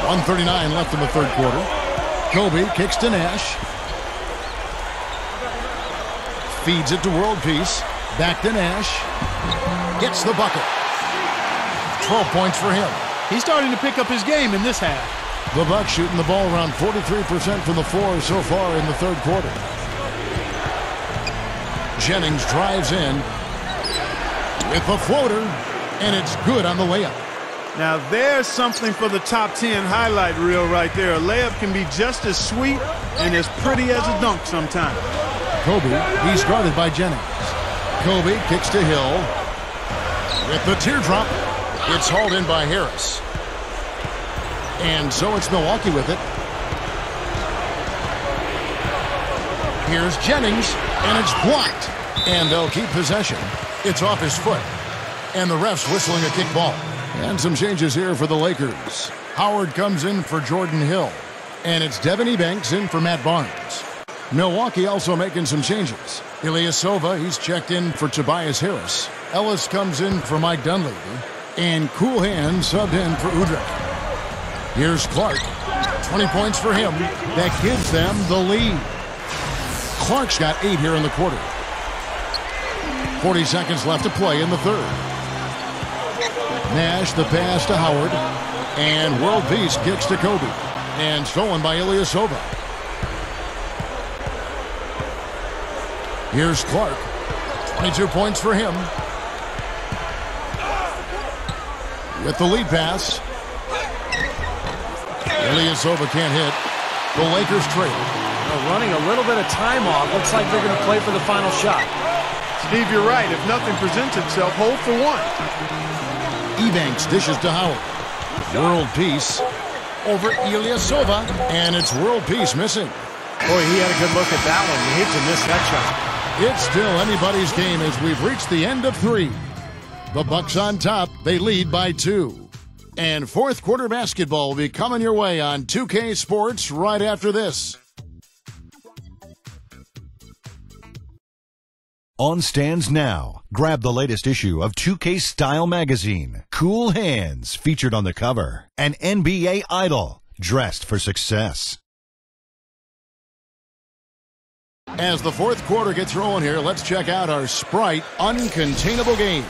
1:39 left in the third quarter. Kobe kicks to Nash. Feeds it to World Peace. Back to Nash. Gets the bucket. 12 points for him. He's starting to pick up his game in this half. The Bucks shooting the ball around 43% from the floor so far in the third quarter. Jennings drives in with the floater, and it's good on the layup. Now there's something for the top 10 highlight reel right there. A layup can be just as sweet and as pretty as a dunk sometimes. Kobe, he's guarded by Jennings. Kobe kicks to Hill. With the teardrop, it's hauled in by Harris. And so it's Milwaukee with it. Here's Jennings, and it's blocked. And they'll keep possession. It's off his foot. And the ref's whistling a kick ball. And some changes here for the Lakers. Howard comes in for Jordan Hill. And it's Devin Ebanks in for Matt Barnes. Milwaukee also making some changes. Ilyasova, he's checked in for Tobias Harris. Ellis comes in for Mike Dunleavy. And Cool Hands subbed in for Udrih. Here's Clark. 20 points for him. That gives them the lead. Clark's got 8 here in the quarter. 40 seconds left to play in the third. Nash, the pass to Howard. And World Peace kicks to Kobe. And stolen by Ilyasova. Here's Clark. 22 points for him. With the lead pass. Ilyasova can't hit. The Lakers trail. Running a little bit of time off. Looks like they're going to play for the final shot. Steve, you're right. If nothing presents itself, hold for one. Ebanks dishes to Howard. World Peace over Ilyasova. And it's World Peace missing. Boy, he had a good look at that one. You hate to miss that shot. It's still anybody's game as we've reached the end of 3. The Bucks on top. They lead by 2. And fourth quarter basketball will be coming your way on 2K Sports right after this. On stands now. Grab the latest issue of 2K Style Magazine. Cool Hands, featured on the cover. An NBA idol, dressed for success. As the fourth quarter gets rolling here, let's check out our Sprite Uncontainable Game.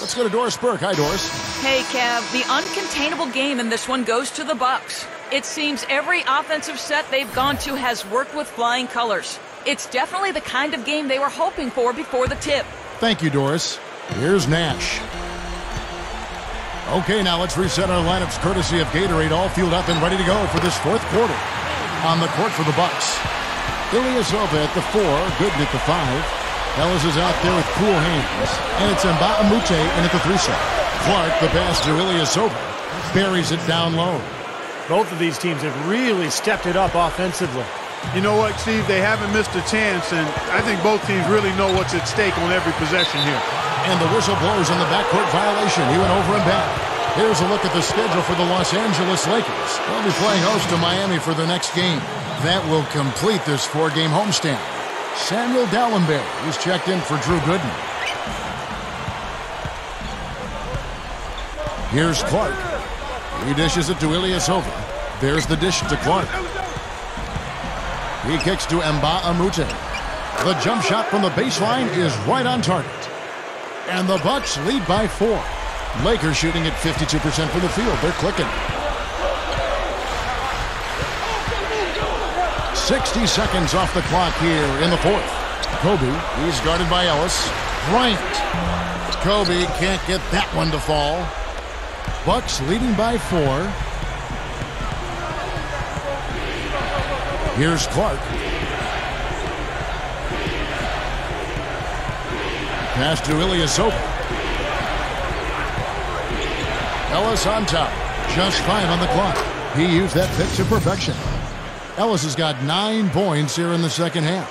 Let's go to Doris Burke. Hi, Doris. Hey, Kev. The uncontainable game in this one goes to the Bucks. It seems every offensive set they've gone to has worked with flying colors. It's definitely the kind of game they were hoping for before the tip. Thank you, Doris. Here's Nash. Okay, now let's reset our lineups courtesy of Gatorade, all fueled up and ready to go for this fourth quarter. On the court for the Bucks. Ilyasova at the 4, Gooden at the 5. Ellis is out there with cool hands. And it's Mamba in at the 3 slot. Clark, the pass to Ilyasova, buries it down low. Both of these teams have really stepped it up offensively. You know what, Steve? They haven't missed a chance, and I think both teams really know what's at stake on every possession here. And the whistle blows on the backcourt violation. He went over and back. Here's a look at the schedule for the Los Angeles Lakers. They'll be playing host to Miami for their next game. That will complete this 4-game homestand. Samuel Dallenberg, who's checked in for Drew Gooden. Here's Clark. He dishes it to Ilyasova. There's the dish to Clark. He kicks to Mba2K13. The jump shot from the baseline is right on target. And the Bucks lead by 4. Lakers shooting at 52% from the field. They're clicking. 60 seconds off the clock here in the fourth. Kobe, he's guarded by Ellis. Bryant. Kobe can't get that one to fall. Bucks leading by 4. Here's Clark. Pass to Ilyasova. Ellis on top. Just 5 on the clock. He used that pick to perfection. Ellis has got 9 points here in the second half.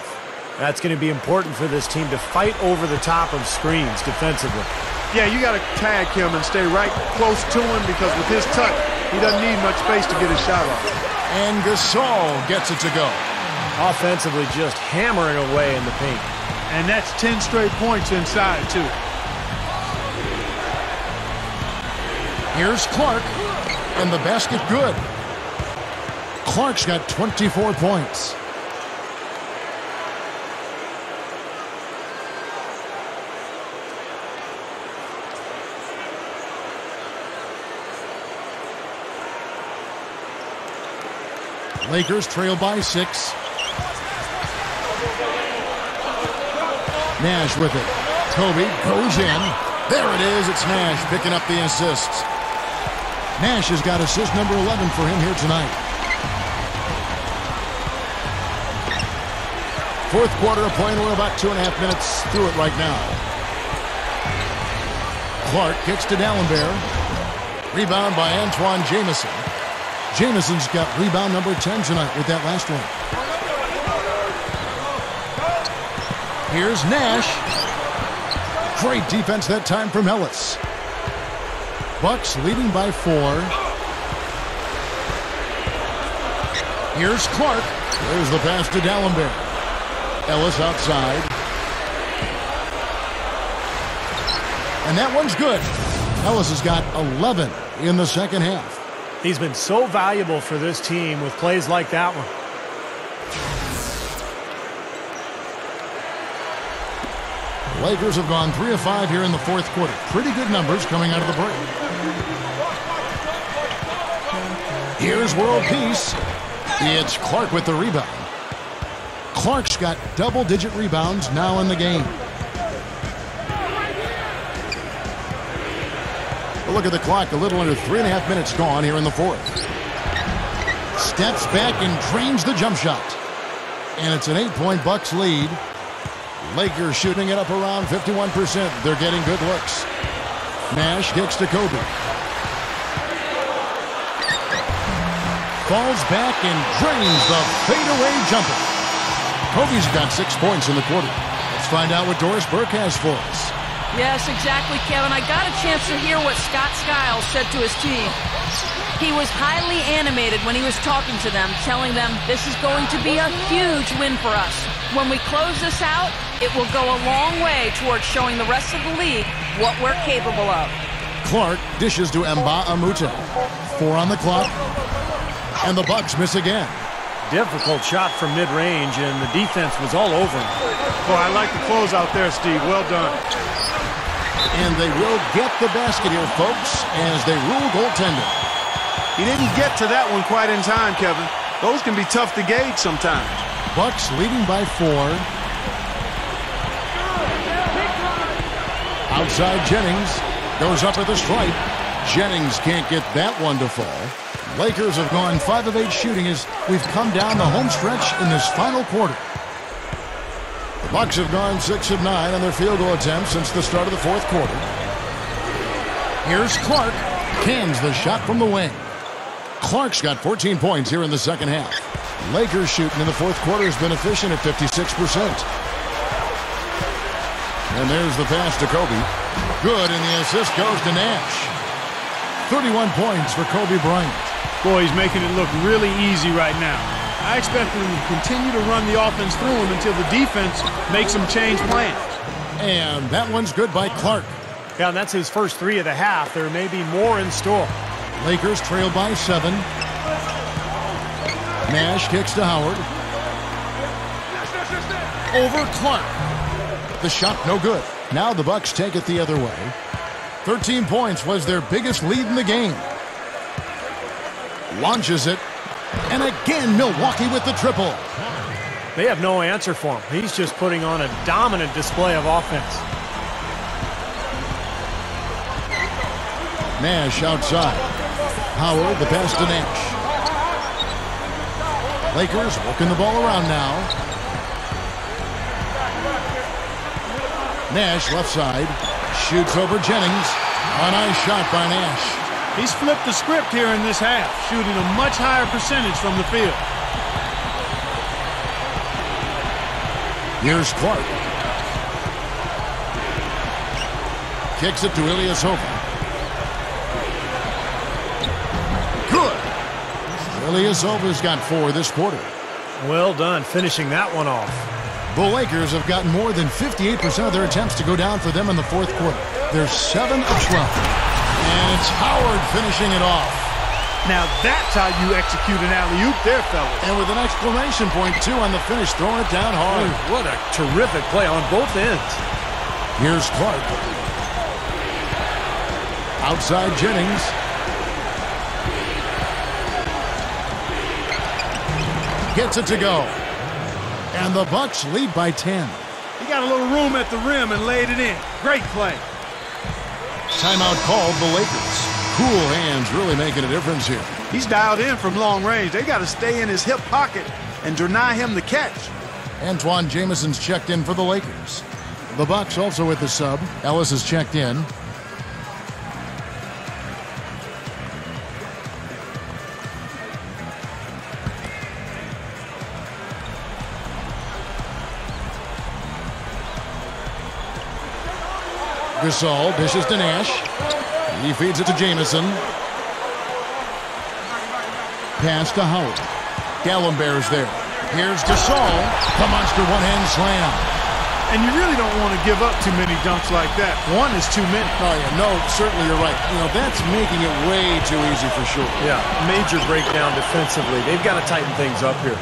That's going to be important for this team to fight over the top of screens defensively. Yeah, you got to tag him and stay right close to him because with his touch, he doesn't need much space to get his shot off. And Gasol gets it to go. Offensively, just hammering away in the paint. And that's 10 straight points inside, too. Here's Clark, and the basket good. Clark's got 24 points. Lakers trail by 6. Nash with it. Kobe goes in. There it is. It's Nash picking up the assist. Nash has got assist number 11 for him here tonight. Fourth quarter of play, and we're about 2.5 minutes through it right now. Clark kicks to Dallenberg. Rebound by Antoine Jamison. Jamison's got rebound number 10 tonight with that last one. Here's Nash. Great defense that time from Ellis. Bucks leading by 4. Here's Clark. There's the pass to Dallenberg. Ellis outside. And that one's good. Ellis has got 11 in the second half. He's been so valuable for this team with plays like that one. The Lakers have gone 3 of 5 here in the fourth quarter. Pretty good numbers coming out of the break. Here's world peace. It's Clark with the rebound. Clark's got double-digit rebounds now in the game. A look at the clock, a little under 3.5 minutes gone here in the fourth. Steps back and drains the jump shot. And it's an 8-point Bucks lead. Lakers shooting it up around 51%. They're getting good looks. Nash kicks to Kobe. Falls back and drains the fadeaway jumper. Kobe's got 6 points in the quarter. Let's find out what Doris Burke has for us. Yes, exactly, Kevin. I got a chance to hear what Scott Skiles said to his team. He was highly animated when he was talking to them, telling them this is going to be a huge win for us. When we close this out, it will go a long way towards showing the rest of the league what we're capable of. Clark dishes to Mba2K13. 4 on the clock. And the Bucks miss again. Difficult shot from mid-range, and the defense was all over him. Well, I like the close out there, Steve. Well done. And they will get the basket here, folks, as they rule goaltending. He didn't get to that one quite in time, Kevin. Those can be tough to gauge sometimes. Bucks leading by 4. Outside Jennings. Goes up at the stripe. Jennings can't get that one to fall. Lakers have gone 5 of 8 shooting as we've come down the home stretch in this final quarter. The Bucks have gone 6 of 9 on their field goal attempts since the start of the fourth quarter. Here's Clark. Cans the shot from the wing. Clark's got 14 points here in the second half. Lakers shooting in the fourth quarter has been efficient at 56%. And there's the pass to Kobe. Good, and the assist goes to Nash. 31 points for Kobe Bryant. Boy, he's making it look really easy right now. I expect him to continue to run the offense through him until the defense makes him change plans. And that one's good by Clark. Yeah, and that's his first 3 of the half. There may be more in store. Lakers trail by 7. Nash kicks to Howard. Over Clark. The shot no good. Now the Bucks take it the other way. 13 points was their biggest lead in the game. Launches it. And again, Milwaukee with the triple. They have no answer for him. He's just putting on a dominant display of offense. Nash outside. Howard, the pass to Nash. Lakers working the ball around now. Nash left side. Shoots over Jennings. A nice shot by Nash. He's flipped the script here in this half, shooting a much higher percentage from the field. Here's Clark. Kicks it to Ilyasova. Good. Ilyasova's got 4 this quarter. Well done, finishing that one off. The Lakers have gotten more than 58% of their attempts to go down for them in the fourth quarter. They're 7 of 12. And it's Howard finishing it off. Now that's how you execute an alley-oop there, fellas. And with an exclamation point, too, on the finish, throwing it down hard. Ooh, what a terrific play on both ends. Here's Clark. Outside Jennings. Gets it to go. And the Bucks lead by 10. He got a little room at the rim and laid it in. Great play. Timeout called the Lakers. Cool hands really making a difference here. He's dialed in from long range. They got to stay in his hip pocket and deny him the catch. Antoine Jamison's checked in for the Lakers. The Bucks also with the sub. Ellis is checked in. Gasol dishes to Nash. He feeds it to Jamison. Pass to Howard. Gallenberg's there. Here's Gasol. The monster one-hand slam. And you really don't want to give up too many dunks like that. One is too many. Oh, yeah, no, certainly you're right. You know, that's making it way too easy for sure. Yeah, major breakdown defensively. They've got to tighten things up here.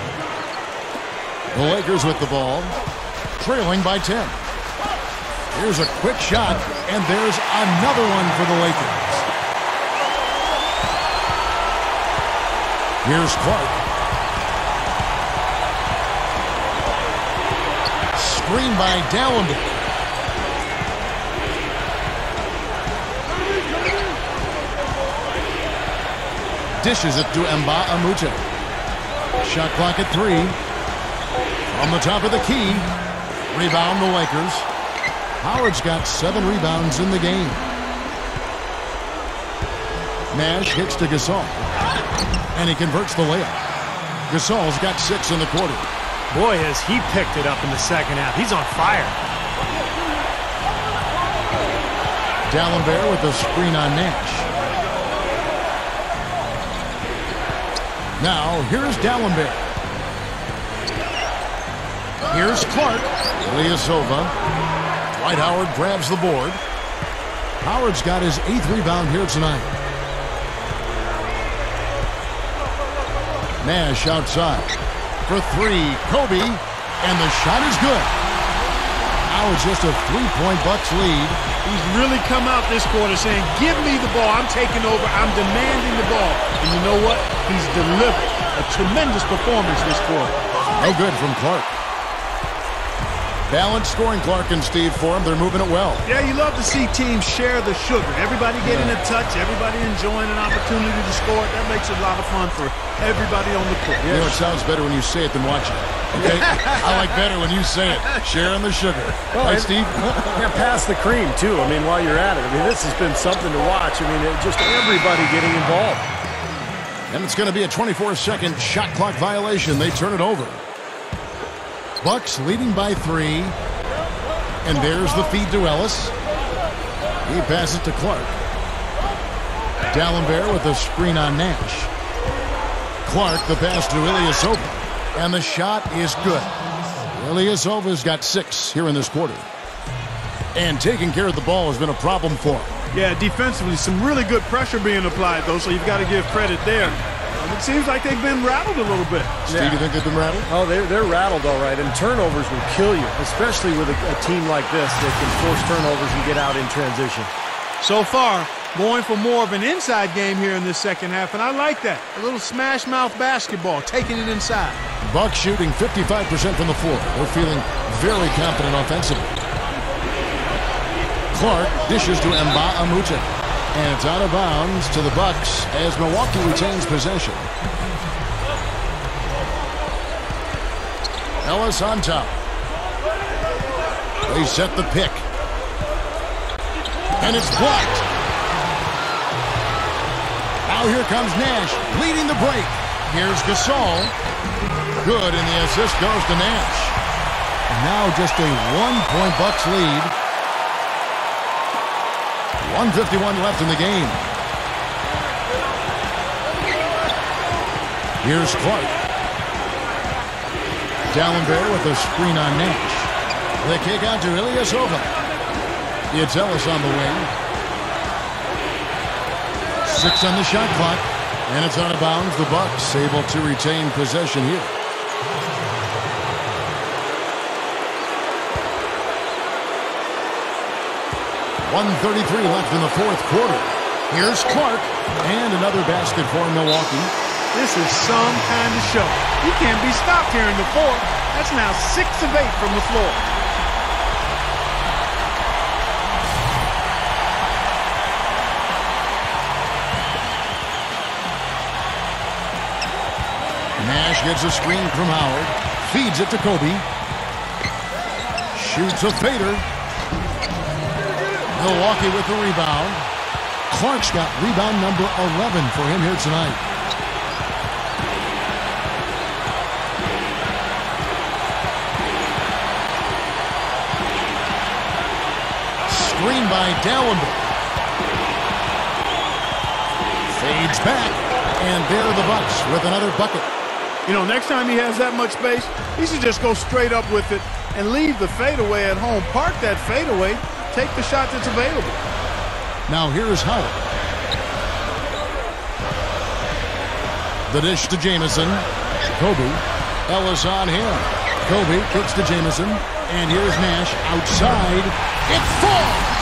The Lakers with the ball, trailing by 10. Here's a quick shot, and there's another one for the Lakers. Here's Clark. Screen by Dallenberg. Dishes it to Mba. Shot clock at 3. On the top of the key. Rebound the Lakers. Howard's got 7 rebounds in the game. Nash hits to Gasol. And he converts the layup. Gasol's got 6 in the quarter. Boy, has he picked it up in the second half. He's on fire. Dallenberg with the screen on Nash. Now, here's Dallenberg. Here's Clark. Ilyasova. Dwight Howard grabs the board. Howard's got his 8th rebound here tonight. Nash outside. For 3, Kobe. And the shot is good. Now it's just a 3-point Bucks lead. He's really come out this quarter saying, give me the ball. I'm taking over. I'm demanding the ball. And you know what? He's delivered a tremendous performance this quarter. No good from Clark. Balanced scoring, Clark and Steve, for him. They're moving it well. Yeah, you love to see teams share the sugar. Everybody getting a touch, everybody enjoying an opportunity to score. That makes it a lot of fun for everybody on the court. You know, it sounds better when you say it than watch it. Okay? I like better when you say it. Sharing the sugar. Well, right, Steve? Yeah, pass the cream, too. I mean, while you're at it. I mean, this has been something to watch. I mean, just everybody getting involved. And it's going to be a 24-second shot clock violation. They turn it over. Bucks leading by 3. And there's the feed to Ellis. He passes to Clark. D'Alembert with a screen on Nash. Clark, the pass to Ilyasova. And the shot is good. Ilyasova's got 6 here in this quarter. And taking care of the ball has been a problem for him. Yeah, defensively, some really good pressure being applied, though, so you've got to give credit there. It seems like they've been rattled a little bit. Steve, you think they've been rattled? Oh, they're rattled all right, and turnovers will kill you, especially with a team like this that can force turnovers and get out in transition. So far, going for more of an inside game here in this second half, and I like that. A little smash-mouth basketball, taking it inside. Bucks shooting 55% from the floor. They're feeling very confident offensively. Clark dishes to Mba2K13. And it's out of bounds to the Bucks as Milwaukee retains possession. Ellis on top. They set the pick. And it's blocked. Now here comes Nash leading the break. Here's Gasol. Good, and the assist goes to Nash. And now just a 1-point Bucks lead. 1:51 left in the game. Here's Clark. D'Alembert with a screen on Nash. The kick out to Ilyasova. It's Ellis on the wing. 6 on the shot clock. And it's out of bounds. The Bucks able to retain possession here. .133 left in the fourth quarter. Here's Clark, and another basket for Milwaukee. This is some kind of show. He can't be stopped here in the fourth. That's now 6 of 8 from the floor. Nash gets a screen from Howard. Feeds it to Kobe. Shoots a fader. Milwaukee with the rebound. Clark's got rebound number 11 for him here tonight. Screen by D'Alembert. Fades back, and there are the Bucks with another bucket. You know, next time he has that much space, he should just go straight up with it and leave the fadeaway at home. Park that fadeaway. Take the shot that's available. Now here's Howard. The dish to Jamison. Kobe. Ellis on him. Kobe kicks to Jamison. And here's Nash outside. It falls!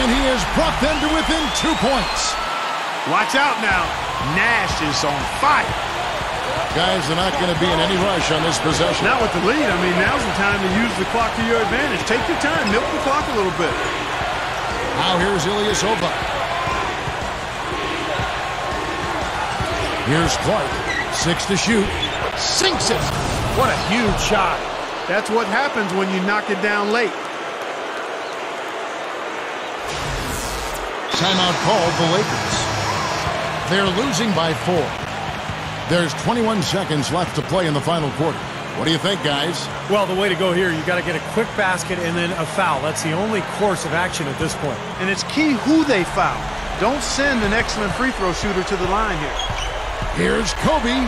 And he has brought them to within 2 points. Watch out now. Nash is on fire. Guys, they're not going to be in any rush on this possession. Not with the lead. I mean, now's the time to use the clock to your advantage. Take your time. Milk the clock a little bit. Now here's Ilyasova. Here's Clark. 6 to shoot. Sinks it. What a huge shot. That's what happens when you knock it down late. Timeout called the Lakers. They're losing by 4. There's 21 seconds left to play in the final quarter. What do you think, guys? Well, the way to go here, you got to get a quick basket and then a foul. That's the only course of action at this point. And it's key who they foul. Don't send an excellent free throw shooter to the line here. Here's Kobe.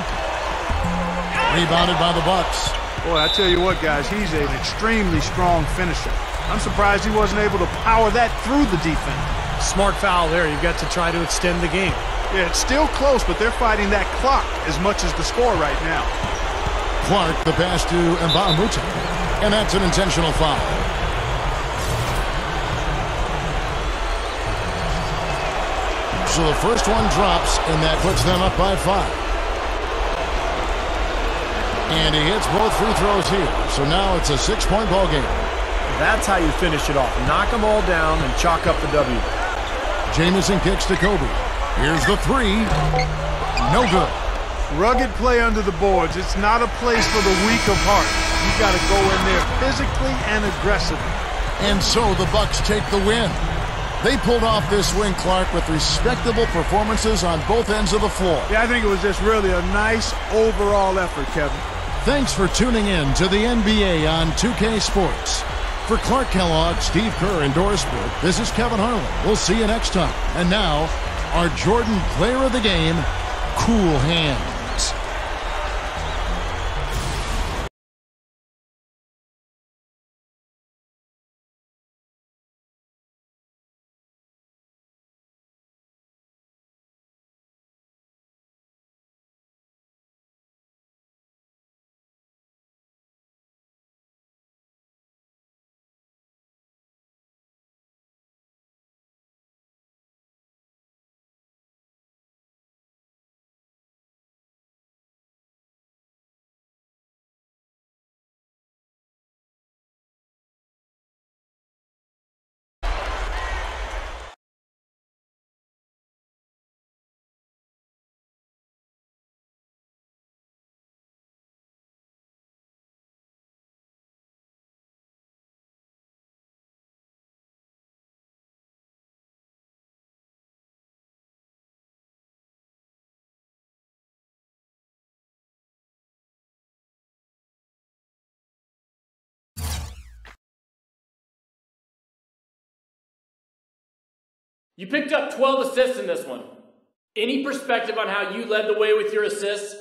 Rebounded by the Bucks. Boy, I tell you what, guys, he's an extremely strong finisher. I'm surprised he wasn't able to power that through the defense. Smart foul there. You've got to try to extend the game. Yeah, it's still close, but they're fighting that clock as much as the score right now. Clark, the pass to Mba2K13. And that's an intentional foul. So the first one drops, and that puts them up by 5. And he hits both free throws here. So now it's a 6-point ball game. That's how you finish it off. Knock them all down and chalk up the W. Jamison kicks to Kobe. Here's the 3. No good. Rugged play under the boards. It's not a place for the weak of heart. You got to go in there physically and aggressively. And so the Bucks take the win. They pulled off this win, Clark, with respectable performances on both ends of the floor. Yeah, I think it was just really a nice overall effort, Kevin. Thanks for tuning in to the NBA on 2K Sports. For Clark Kellogg, Steve Kerr, and Doris Burke, this is Kevin Harlan. We'll see you next time. And now, our Jordan Player of the Game, Cool Hands. You picked up 12 assists in this one. Any perspective on how you led the way with your assists?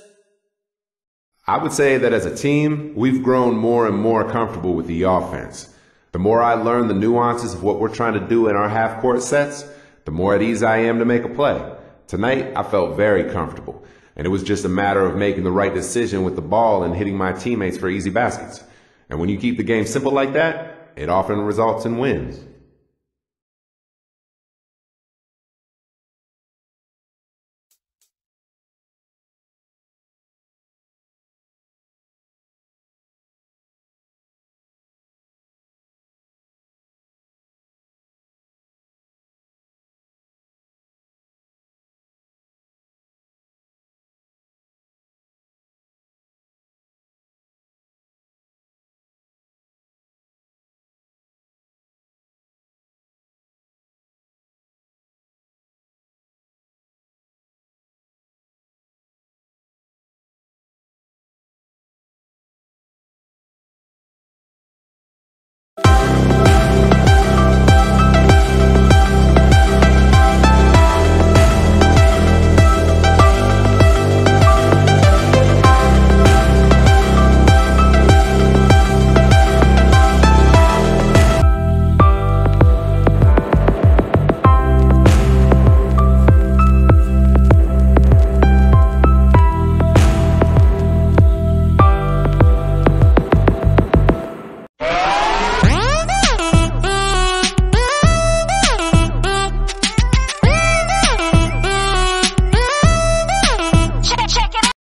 I would say that as a team, we've grown more and more comfortable with the offense. The more I learn the nuances of what we're trying to do in our half-court sets, the more at ease I am to make a play. Tonight, I felt very comfortable, and it was just a matter of making the right decision with the ball and hitting my teammates for easy baskets. And when you keep the game simple like that, it often results in wins.